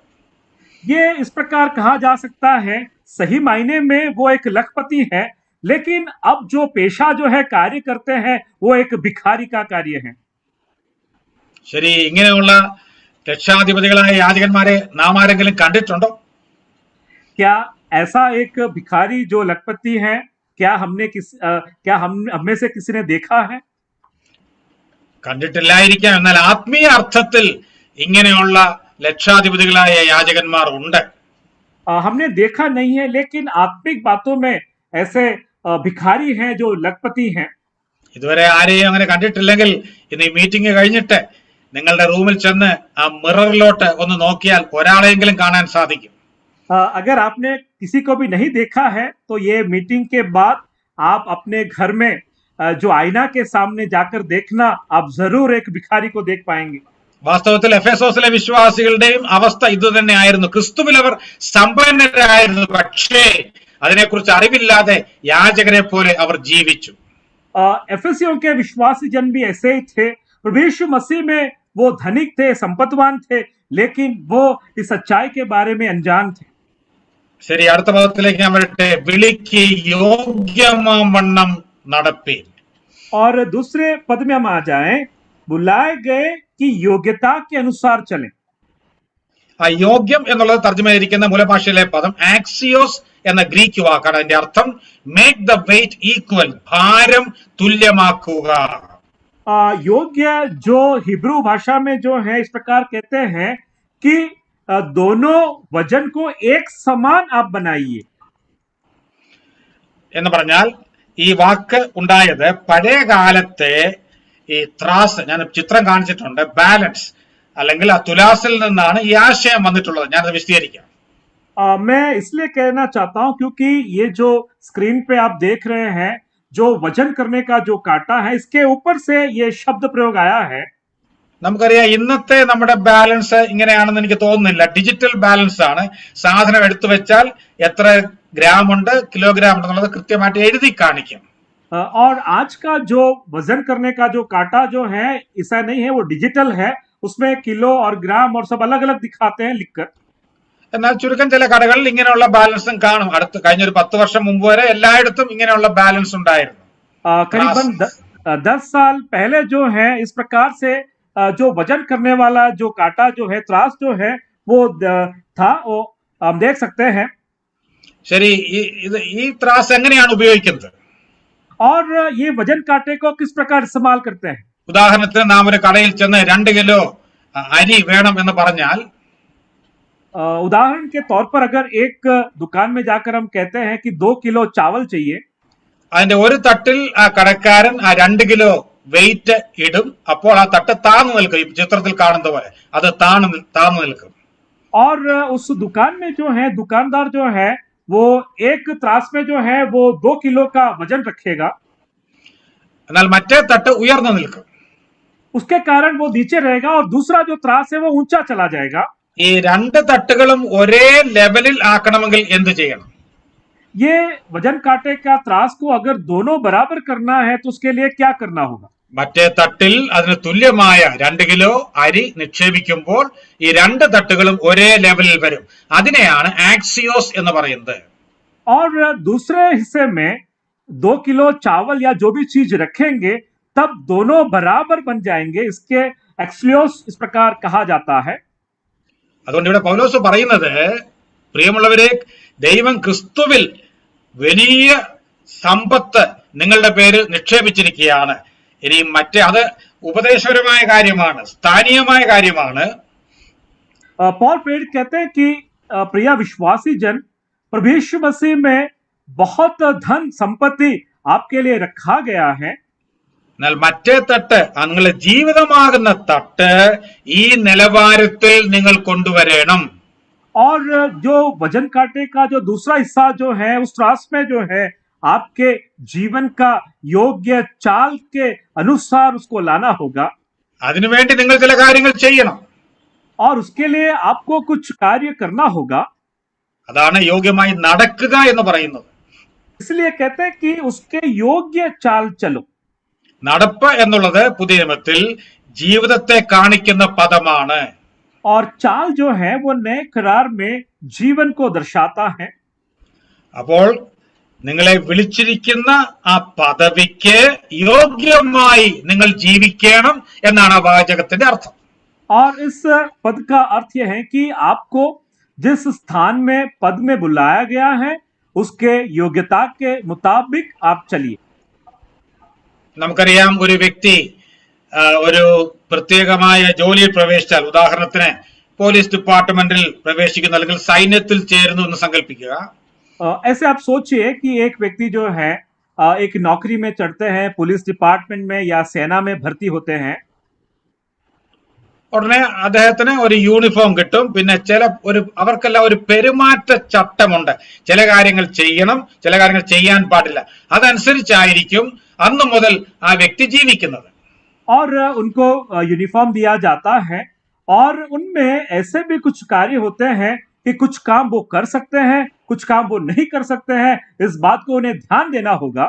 ये इस प्रकार कहा जा सकता है, सही मायने में वो एक लखपति है, लेकिन अब जो पेशा जो है कार्य करते हैं वो एक भिखारी का कार्य है. ശരി, ഇങ്ങനെയുള്ള ലക്ഷാധിപതികളായ യാചകന്മാരെ നാം ആരെങ്കിലും കണ്ടിട്ടുണ്ടോ? क्या ऐसा एक भिखारी जो लखपति है, क्या हम में से किसी ने देखा है? കണ്ടിട്ടില്ലായിരിക്കാം. എന്നാൽ ആത്മീയ അർത്ഥത്തിൽ ഇങ്ങനെയുള്ള ലക്ഷാധിപതികളായ യാചകന്മാർ ഉണ്ട്. हमने देखा नहीं है, लेकिन आत्मिक बातों में ऐसे भिखारी हैं जो लखपति हैं. ഇതുവരെ ആരെയും അങ്ങനെ കണ്ടിട്ടില്ലെങ്കിൽ ഇന്ന് ഈ മീറ്റിംഗ് കഴിഞ്ഞിട്ട് നിങ്ങളുടെ റൂമിൽ ചെന്ന് ആ മിററിലോട്ട് ഒന്ന് നോക്കിയാൽ ഒരാളെങ്കിലും കാണാൻ സാധിക്കും. अगर आपने किसी को भी नहीं देखा है तो ये मीटिंग के बाद आप अपने घर में जो आईना के सामने जाकर देखना, आप जरूर एक भिखारी को देख पाएंगे. വാസ്തവത്തിൽ എഫെസോസിലെ വിശ്വാസികളുടെയും അവസ്ഥ ഇതുതന്നെ ആയിരുന്നു. ക്രിസ്തുവിൽ അവർ സമ്പന്നരായിരുന്നു, പക്ഷേ അതിനെക്കുറിച്ച് അറിവില്ലാതെ യാചകരെ പോലെ അവർ ജീവിച്ചു. एफेसियों के विश्वासी जन भी ऐसे ही थे. प्रभु यीशु मसीह में वो धनिक थे, संपत्तिवान थे, लेकिन वो इस सच्चाई के बारे में अनजान थे. ശരി, അടുത്ത പദത്തിലേക്ക് ഞാൻ വരട്ടെ. വിളിക്ക് യോഗ്യമാം വണ്ണം നടപ്പീൻ. और दूसरे पद में हम आ जाएं, बुलाए गए कि योग्यता के अनुसार चलें. ആ യോഗ്യം എന്നുള്ളത് തർജ്ജമയിരിക്കുന്ന മൂലഭാഷയിലെ പദം ആക്സിയോസ് എന്ന ഗ്രീക്ക് വാക്കാണ്. അതിന്റെ അർത്ഥം മേക്ക് ദ വെയിറ്റ് ഈക്വൽ, ഭാരം തുല്യമാക്കുക. योग्य जो हिब्रू भाषा में जो है इस प्रकार कहते हैं कि दोनों वजन को एक समान आप बनाइए. എന്ന് പറഞ്ഞാൽ ഈ വാക്ക് ഉണ്ടായത് പഴയ കാലത്തെ ഈ ത്രാസ്, ഞാൻ ചിത്രം കാണിച്ചിട്ടുണ്ട്, ബാലൻസ് അല്ലെങ്കിൽ ആ തുലാസിൽ നിന്നാണ് ഈ ആശയം വന്നിട്ടുള്ളത്. ഞാനത് വിശദീകരിക്കാം. मैं इसलिए कहना चाहता हूं क्योंकि ये जो स्क्रीन पे आप देख रहे हैं, जो वजन करने का जो कांटा है, इसके ऊपर से ये शब्द प्रयोग आया है। നമുക്കറിയാം ഇന്നത്തെ നമ്മുടെ ബാലൻസ് ഇങ്ങനെയാണെന്ന് എനിക്ക് തോന്നുന്നില്ല. ഡിജിറ്റൽ ബാലൻസ് ആണ്. സാധനം എടുത്തു വെച്ചാൽ എത്ര ഗ്രാം ഉണ്ട്, കിലോഗ്രാം ഉണ്ടെന്നുള്ളത് കൃത്യമായിട്ട് എഴുതി കാണിക്കും. और आज का जो वजन करने का जो कांटा जो है, ऐसा नहीं है, वो डिजिटल है, उसमें किलो और ग्राम और सब अलग अलग दिखाते हैं लिखकर. എന്നാൽ ചുരുക്കം ചില കടകളിൽ ഇങ്ങനെയുള്ള ബാലൻസും കാണും. കഴിഞ്ഞ ഒരു 10 വർഷം മുമ്പ് വരെ എല്ലായിടത്തും ഇങ്ങനെയുള്ള ബാലൻസ് ഉണ്ടായിരുന്നു. करीबन 10 साल पहले जो है इस प्रकार से जो वजन करने वाला जो कांटा जो है, त्रास जो है, वो था, वो हम देख सकते हैं. ശരി, ഈ ത്രാസ് എങ്ങനെയാണ് ഉപയോഗിക്കുന്നത്? और ये वजन कांटे को किस प्रकार इस्तेमाल करते हैं? ഉദാഹരണത്തിന് നാം ഒരു കടയിൽ ചെന്ന് 2 കിലോ അരി വേണം എന്ന് പറഞ്ഞാൽ, उदाहरण के तौर पर अगर एक दुकान में जाकर हम कहते हैं कि 2 किलो चावल चाहिए, അതിന്റെ ഒരു തട്ടിൽ ആ കടക്കാരൻ ആ 2 കിലോ വെയിറ്റ് ഇടും. അപ്പോൾ ആ തട്ട് താന്നു നിൽക്കും. ഈ ചിത്രത്തിൽ കാണുന്ന പോലെ അത് താന്നു നിൽക്കും. और उस दुकान में जो है दुकानदार जो है वो एक त्रास में जो है वो 2 किलो का वजन रखेगा. എന്നാൽ മറ്റേ തട്ട് ഉയർന്നു നിൽക്കും. उसके कारण वो नीचे रहेगा और दूसरा जो त्रास है वो ऊंचा चला जाएगा. ഈ 2 തട്ടുകളും ഒരേ ലെവലിൽ ആക്കണമെങ്കിൽ എന്ത് ചെയ്യണം? ये वजन कांटे का त्रास को अगर दोनों बराबर करना है तो उसके लिए क्या करना होगा? മറ്റേ തട്ടിൽ അതിന് തുല്യമായ 2 കിലോ അരി നിക്ഷേപിക്കുമ്പോൾ ഈ 2 തട്ടുകളും ഒരേ ലെവലിൽ വരും. അതിനെയാണ് ആക്സിയോസ് എന്ന് പറയുന്നത്. और दूसरे हिस्से में 2 किलो चावल या जो भी चीज रखेंगे तब दोनों बराबर बन जाएंगे. इसके एक्सियोस इस प्रकार कहा जाता है. അതുകൊണ്ട് ഇവിടെ പൗലോസ് പറയുന്നത്, പ്രിയമുള്ളവരെ, ദൈവം ക്രിസ്തുവിൽ വലിയ സമ്പത്ത് നിങ്ങളുടെ പേര് നിക്ഷേപിച്ചിരിക്കുകയാണ്. ഇനി മറ്റേ അത് ഉപദേശപരമായ കാര്യമാണ്, സ്ഥാനീയമായ കാര്യമാണ്. पॉल प्रेरित कहते हैं कि प्रिय विश्वासी जन, प्रभु यीशु मसीह में बहुत धन संपत्ति आपके लिए रखा गया है. എന്നാൽ മറ്റേ തട്ട്, നിങ്ങളുടെ ജീവിതമാകുന്ന തട്ട് ഈ നിലവാരത്തിൽ നിങ്ങൾ കൊണ്ടുവരണം. और जो वजन कांटे का जो दूसरा हिस्सा जो है उस त्रास में जो है आपके जीवन का योग्य चाल के अनुसार उसको लाना होगा. അതിനുവേണ്ടി നിങ്ങൾ ചില കാര്യങ്ങൾ ചെയ്യണം. और उसके लिए आपको कुछ कार्य करना होगा. അതാണ് യോഗ്യമായി നടക്കുക എന്ന് പറയുന്നത്. इसलिए कहते हैं कि उसके योग्य चाल चलो. നടപ്പ് എന്നുള്ളത് പുതിയ നിയമത്തിൽ ജീവിതത്തെ കാണിക്കുന്ന പദമാണ്. और चाल जो है वो नए करार में जीवन को दर्शाता है. അപ്പോൾ നിങ്ങളെ വിളിച്ചിരിക്കുന്ന ആ പദവിക്ക് യോഗ്യമായി നിങ്ങൾ ജീവിക്കണം എന്നാണ് ആ വാചകത്തിന്റെ അർത്ഥം. और इस पद का अर्थ यह है कि आपको जिस स्थान में पद में बुलाया गया है उसके योग्यता के मुताबिक आप चलिए. നമുക്കറിയാം, ഒരു വ്യക്തി ഒരു പ്രത്യേകമായ ജോലിയിൽ പ്രവേശിച്ചാൽ, ഉദാഹരണത്തിന് പോലീസ് ഡിപ്പാർട്ട്മെന്റിൽ പ്രവേശിക്കുന്ന അല്ലെങ്കിൽ സൈന്യത്തിൽ ചേരുന്നു എന്ന് സങ്കല്പിക്കുക. ऐसे आप सोचिए कि एक व्यक्ति जो है एक नौकरी में चढ़ते हैं, पुलिस डिपार्टमेंट में या सेना में भर्ती होते हैं. ഉടനെ അദ്ദേഹത്തിന് ഒരു യൂണിഫോം കിട്ടും. പിന്നെ അവർക്കെല്ലാം ഒരു പെരുമാറ്റ ചട്ടമുണ്ട്. ചില കാര്യങ്ങൾ ചെയ്യണം, ചില കാര്യങ്ങൾ ചെയ്യാൻ പാടില്ല. അതനുസരിച്ചായിരിക്കും അന്നു മുതൽ ആ വ്യക്തി ജീവിക്കുന്നത്. और उनको यूनिफॉर्म दिया जाता है और उनमें ऐसे भी कुछ कार्य होते हैं कि कुछ काम वो कर सकते हैं, कुछ काम वो नहीं कर सकते हैं. इस बात को उन्हें ध्यान देना होगा.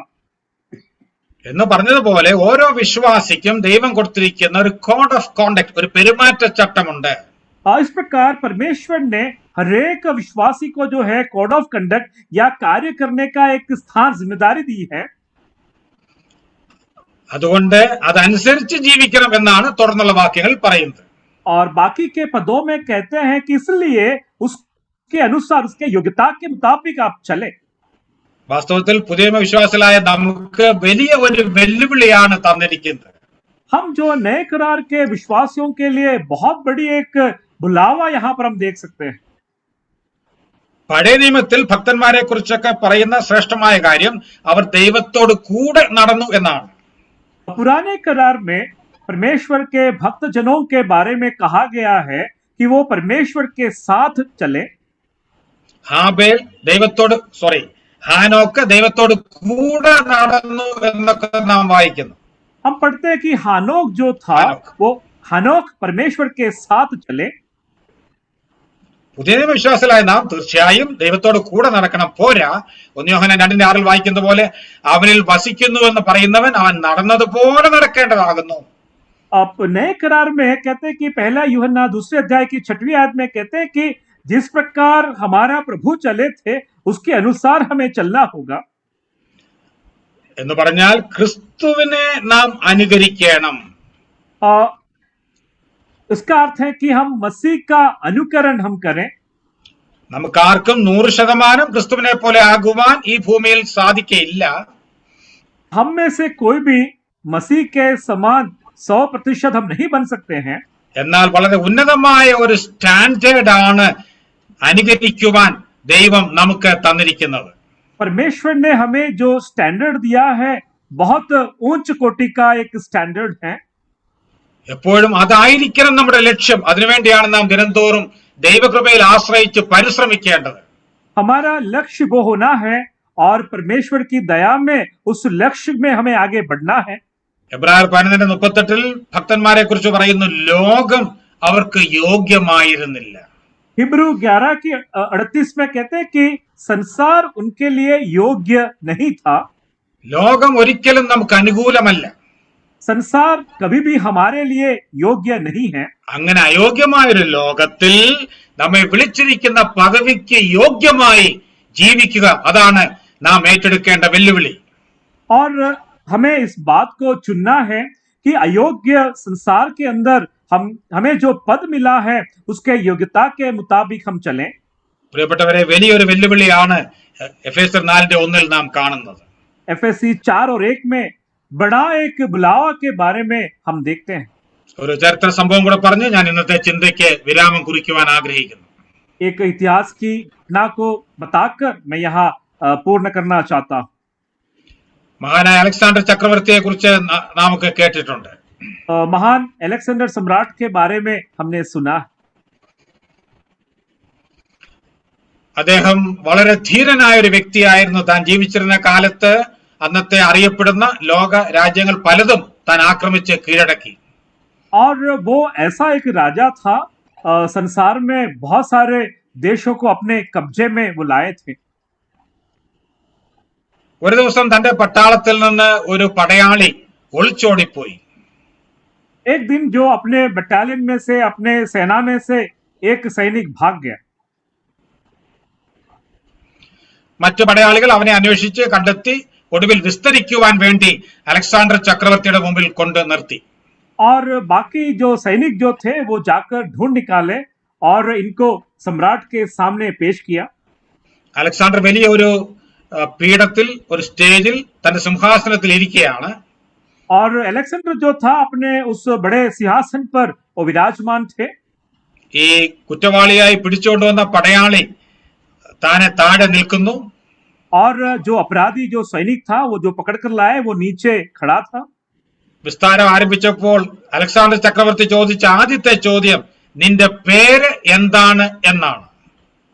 എന്ന് പറഞ്ഞതുപോലെ ഓരോ വിശ്വാസിക്കും ദൈവം കൊടുത്തിരിക്കുന്ന ഒരു കോഡ് ഓഫ് കോണ്ടക്ട്, ഒരു പെരുമാറ്റച്ചട്ടമുണ്ട്. इस प्रकार परमेश्वर ने हरेक विश्वासी को जो है कोड ऑफ कंडक्ट या कार्य करने का एक स्थान, जिम्मेदारी दी है. അതുകൊണ്ട് അതനുസരിച്ച് ജീവിക്കണം എന്നാണ് തുടർന്നുള്ള വാക്യങ്ങൾ പറയുന്നത്. और बाकी के पदों में कहते हैं कि इसलिए उसके अनुसार, उसके योग्यता के मुताबिक आप चले. വാസ്തവത്തിൽ പുതിയ വിശ്വാസികളായ നമുക്ക് വലിയ ഒരു വെല്ലുവിളിയാണ് തന്നിരിക്കുന്നത്. हम जो नए करार के विश्वासियों के लिए बहुत बड़ी एक बुलावा यहाँ पर हम देख सकते हैं. പഴയ നിയമത്തിൽ ഭക്തന്മാരെ കുറിച്ചൊക്കെ പറയുന്ന ശ്രേഷ്ഠമായ കാര്യം അവർ ദൈവത്തോട് കൂടെ നടന്നു എന്നാണ്. पुराने करार में परमेश्वर के भक्त जनों के बारे में कहा गया है कि वो परमेश्वर के साथ चले. ഹാബേൽ ദൈവത്തോട് ഹാനോക്ക് ദൈവത്തോട് കൂടെ നടന്നു എന്നൊക്കെ നാം വായിക്കുന്നു. हम पढ़ते हैं कि हानोक जो था वो हनोक परमेश्वर के साथ चले. പുതിയ വിശ്വാസികളായ നാം തീർച്ചയായും ദൈവത്തോട് കൂടെ നടക്കണം. പോരാ, 1 യോഹന്നാൻ 2:6 വായിക്കുന്ന പോലെ അവനിൽ വസിക്കുന്നു എന്ന് പറയുന്നവൻ അവൻ നടന്നതുപോലെ നടക്കേണ്ടതാകുന്നു. अब नए करार में कहते हैं कि 1 यूहन्ना 2 अध्याय की 6वीं आयत में कहते हैं कि जिस प्रकार हमारा प्रभु चले थे उसके अनुसार हमें चलना होगा. എന്ന് പറഞ്ഞാൽ ക്രിസ്തുവിനെ നാം അനുകരിക്കണം. इसका अर्थ है कि हम मसीह का अनुकरण हम करें. നമുക്കാർക്കും 100% ക്രിസ്തുവിനെ പോലെ ആകുവാൻ ഈ ഭൂമിയിൽ സാധിക്കില്ല. हम में से कोई भी मसीह के समान 100% हम नहीं बन सकते हैं. എന്നാൽ വളരെ ഉന്നതമായ ഒരു സ്റ്റാൻഡേർഡ് ആണ് അനുകരിക്കുവാൻ ദൈവം നമുക്ക് തന്നിരിക്കുന്നത്. परमेश्वर ने हमें जो स्टैंडर्ड दिया है बहुत ऊंच कोटि का एक स्टैंडर्ड है. എപ്പോഴും അതായിരിക്കണം നമ്മുടെ ലക്ഷ്യം. അതിനുവേണ്ടിയാണ് നാം ദിനംതോറും ദൈവകൃപയിൽ ആശ്രയിച്ച് പരിശ്രമിക്കേണ്ടത്. हमारा लक्ष्य वो होना है और परमेश्वर की दया में उस लक्ष्य में हमें आगे बढ़ना है. എബ്രായർ 11:38 ഭക്തന്മാരെ കുറിച്ച് പറയുന്നു, ലോകം അവർക്ക് യോഗ്യമായിരുന്നില്ല. हिब्रू 11 की 38 में कहते हैं कि संसार उनके लिए योग्य नहीं था. ലോകം ഒരിക്കലും നമുക്ക് അനുകൂലമല്ല. संसार कभी भी हमारे लिए योग्य नहीं है. അങ്ങനെ അയോഗ്യമായൊരു ലോകത്തിൽ നമ്മെ വിളിച്ചിരിക്കുന്ന പദവിക്ക് യോഗ്യമായി ജീവിക്കുക, അതാണ് നാം ഏറ്റെടുക്കേണ്ട വെല്ലുവിളി. और हमें इस बात को चुनना है कि अयोग्य संसार के अंदर हमें जो पद मिला है उसके योग्यता के मुताबिक हम चलें. പ്രിയപ്പെട്ടവരെ, വലിയൊരു വെല്ലുവിളിയാണ് എഫേസ്യർ 4:1 നാം കാണുന്നത്. एफएससी 4 और 1 में बड़ा एक बुलावा के बारे में हम देखते हैं. ഒരു ചരിത്ര സംഭവം കൂടെ പറഞ്ഞ് ഞാൻ ഇന്നത്തെ ചിന്തയ്ക്ക് വിരാമം കുറിക്കുവാൻ ആഗ്രഹിക്കുന്നു. एक इतिहास की घटना को बताकर मैं यहाँ पूर्ण करना चाहता हूँ. മഹാനായ അലക്സാണ്ടർ ചക്രവർത്തിയെ കുറിച്ച് നാമൊക്കെ കേട്ടിട്ടുണ്ട്. महान अलेक्जेंडर सम्राट के बारे में हमने सुना. അദ്ദേഹം വളരെ ധീരനായ ഒരു വ്യക്തിയായിരുന്നു. താൻ ജീവിച്ചിരുന്ന കാലത്ത് അന്നത്തെ അറിയപ്പെടുന്ന ലോക രാജ്യങ്ങൾ പലതും താൻ ആക്രമിച്ച് കീഴടക്കി. और वो ऐसा एक राजा था, संसार में बहुत सारे देशों को अपने कब्जे में वो लाए थे. ഒരു ദിവസം തന്റെ പട്ടാളത്തിൽ നിന്ന് ഒരു പടയാളി ഒളിച്ചോടിപ്പോയി. एक दिन जो अपने बटालियन में से अपने सेना में से एक सैनिक भाग गया. മറ്റു പടയാളികൾ അവനെ അന്വേഷിച്ച് കണ്ടെത്തി ഒടുവിൽ വിസ്തരിക്കുവാൻ വേണ്ടി അലക്സാണ്ടർ ചക്രവർത്തിയുടെ മുമ്പിൽ കൊണ്ട് നിർത്തി. और बाकी जो सैनिक जो थे वो जाकर ढूंढ निकाले और इनको सम्राट के सामने पेश किया. അലക്സാണ്ടർ വലിയ ഒരു പീഠത്തിൽ, ഒരു സ്റ്റേജിൽ തന്റെ സിംഹാസനത്തിൽ ഇരിക്കുകയാണ്. और अलेक्जेंडर जो था अपने उस बड़े सिंहासन पर वो विराजमान थे. ഈ കുറ്റവാളിയായി പിടിച്ചുകൊണ്ടുവന്ന പടയാളി താനെ താഴെ നിൽക്കുന്നു. और जो अपराधी जो सैनिक था वो जो पकड़कर लाए वो नीचे खड़ा था. വിസ്താരം ആരംഭിച്ചപ്പോൾ അലക്സാണ്ടർ ചക്രവർത്തി ചോദിച്ച ആദ്യത്തെ ചോദ്യം നിന്റെ പേര് എന്താണ് എന്നാണ്.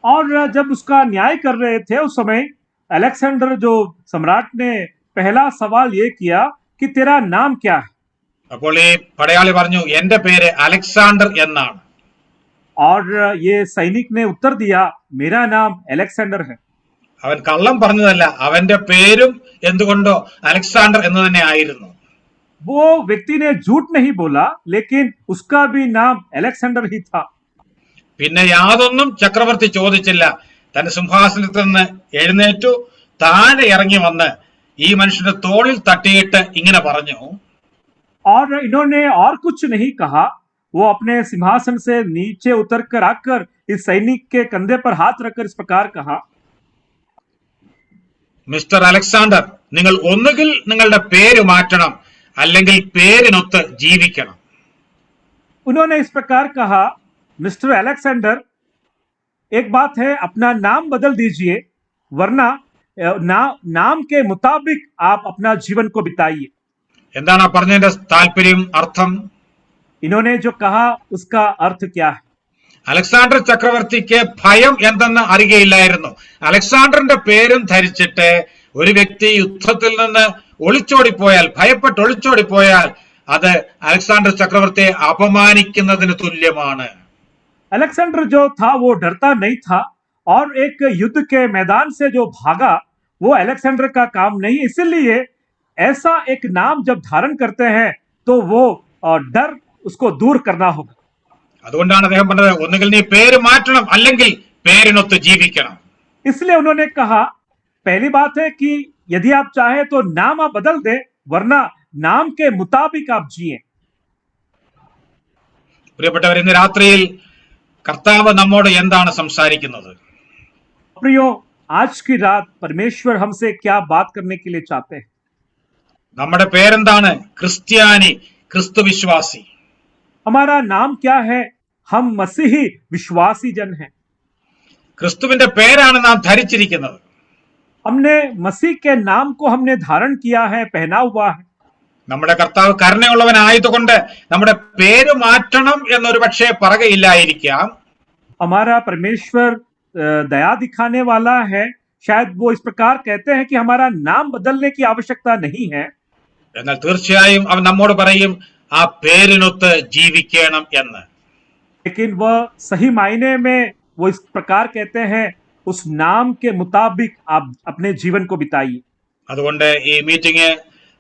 और जब उसका न्याय कर रहे थे उस समय अलेक्जेंडर जो सम्राट ने पहला सवाल ये किया कि तेरा नाम क्या है. അപ്പോൾ ഈ പടയാളി പറഞ്ഞു, എന്റെ പേര് അലക്സാണ്ടർ എന്നാണ്. और ये सैनिक ने उत्तर दिया, मेरा नाम अलेक्जेंडर है. അവൻ കള്ളം പറഞ്ഞതല്ല, അവന്റെ പേരും എന്തുകൊണ്ടോ അലക്സാണ്ടർ എന്ന് തന്നെ ആയിരുന്നു. वो व्यक्ति ने झूठ नहीं बोला, लेकिन उसका भी नाम अलेक्जेंडर ही था. പിന്നെ യാതൊന്നും ചക്രവർത്തി ചോദിച്ചില്ല. തന്റെ സിംഹാസനത്തിൽ നിന്ന് എഴുന്നേറ്റു താഴെ ഇറങ്ങി വന്ന് ഈ മനുഷ്യന്റെ തോളിൽ തട്ടിയിട്ട് ഇങ്ങനെ പറഞ്ഞു. और इन्होंने और कुछ नहीं कहा. वो अपने सिंहासन से नीचे उतर कर आकर इस सैनिक के कंधे पर हाथ रखकर इस प्रकार कहा, മിസ്റ്റർ അലക്സാണ്ടർ, നിങ്ങൾ ഒന്നുകിൽ നിങ്ങളുടെ പേര് മാറ്റണം, അല്ലെങ്കിൽ പേരിനൊത്ത് ജീവിക്കണം. उन्होंने इस प्रकार कहा, मिस्टर अलेक्जेंडर, एक बात है, अपना नाम बदल दीजिए, वरना नाम के मुताबिक आप अपना जीवन को बिताइए. എന്താണ് ആ പറഞ്ഞതിന്റെ താല്പര്യം, അർത്ഥം? इन्होंने जो कहा उसका अर्थ क्या है? അലക്സാണ്ടർ ചക്രവർത്തിക്ക് ഭയം എന്തെന്ന് അറിയുകയില്ലായിരുന്നു. അലക്സാണ്ടറിന്റെ പേരും ധരിച്ചിട്ട് ഒരു വ്യക്തി യുദ്ധത്തിൽ നിന്ന് ഒളിച്ചോടിപ്പോയാൽ, ഭയപ്പെട്ട് ഒളിച്ചോടിപ്പോയാൽ അത് അലക്സാണ്ടർ ചക്രവർത്തിയെ അപമാനിക്കുന്നതിന് തുല്യമാണ്. अलेक्जेंडर जो था वो डरता नहीं था और एक युद्ध के मैदान से जो भागा वो अलेक्जेंडर का काम नहीं। इसीलिए ऐसा एक नाम जब धारण करते हैं तो वो डर उसको दूर करना होगा। അതുകൊണ്ടാണ് അദ്ദേഹം പറഞ്ഞത്, ഒന്നുകിൽ നീ പേര് മാറ്റണം, അല്ലെങ്കിൽ പേരിനൊത്ത് ജീവിക്കണം. इसलिए उन्होंने कहा, पहली बात है कि यदि आप चाहे तो नाम आप बदल दे, वरना नाम के मुताबिक आप जिए। പ്രിയപ്പെട്ടവർ, ഇന്ന് രാത്രിയിൽ കർത്താവ് നമ്മോട് എന്താണ് സംസാരിക്കുന്നത്? प्रियो, आज की रात परमेश्वर हमसे क्या बात करने के लिए चाहते हैं? നമ്മുടെ പേരെന്താണ്? ക്രിസ്ത്യാനി, ക്രിസ്തു വിശ്വാസി. हमारा नाम क्या है? हम मसीही विश्वासी जन हैं। ക്രിസ്തുവിന്റെ പേരാണ് നാം ധരിച്ചിരിക്കുന്നത്. हमने मसीह के नाम को हमने धारण किया है, पहना हुआ है। നമ്മുടെ കർത്താവ് കരുണയുള്ളവനായതുകൊണ്ട് നമ്മുടെ പേര് മാറ്റണം എന്നൊരു പക്ഷേ പറയുകയില്ലായിരിക്കാം. हमारा परमेश्वर दया दिखाने वाला है, शायद वो इस प्रकार कहते हैं कि हमारा नाम बदलने की आवश्यकता नहीं है। എന്നാൽ തീർച്ചയായും അവൻ നമ്മോട് പറയും, ആ പേരിനൊത്ത് ജീവിക്കണം എന്ന്. लेकिन वह सही मायने में वो इस प्रकार कहते हैं, उस नाम के मुताबिक आप अपने जीवन को बिताइए। അതുകൊണ്ട് ഈ മീറ്റിംഗ്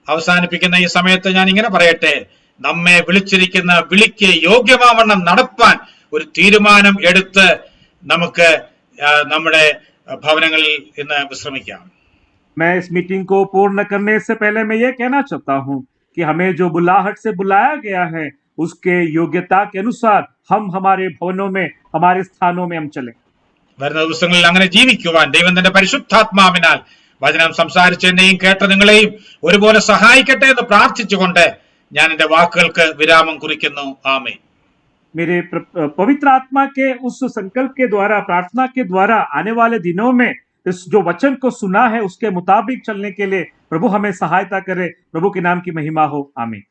അവസാനിപ്പിക്കുന്ന ഈ സമയത്ത് ഞാൻ ഇങ്ങനെ പറയട്ടെ, നമ്മെ വിളിച്ചിരിക്കുന്ന വിളിക്ക് യോഗ്യമാവണ്ണം നടപ്പാൻ ഒരു തീരുമാനം എടുത്ത് നമുക്ക് നമ്മുടെ ഭവനങ്ങളിൽ ഇന്ന് വിശ്രമിക്കാം. मैं इस मीटिंग को पूर्ण करने से पहले मैं ये कहना चाहता हूं कि हमें जो बुलाहट से बुलाया गया है उसके योग्यता के अनुसार हम हमारे भवनों में, हमारे स्थानों में हम चलें। വരുന്ന ദിവസങ്ങളിൽ അങ്ങനെ ജീവിക്കുവാൻ ദൈവം തന്റെ പരിശുദ്ധാത്മാവിനാൽ വചനം സംസാരിച്ചെന്നെയും കേട്ട നിങ്ങളെയും ഒരുപോലെ സഹായിക്കട്ടെ എന്ന് പ്രാർത്ഥിച്ചുകൊണ്ട് ഞാൻ എന്റെ വാക്കുകൾക്ക് വിരാമം കുറിക്കുന്നു. ആമേൻ. मेरे पवित्र आत्मा के उस संकल्प के द्वारा, प्रार्थना के द्वारा आने वाले दिनों में इस जो वचन को सुना है उसके मुताबिक चलने के लिए प्रभु हमें सहायता करे। प्रभु के नाम की महिमा हो। आमीन।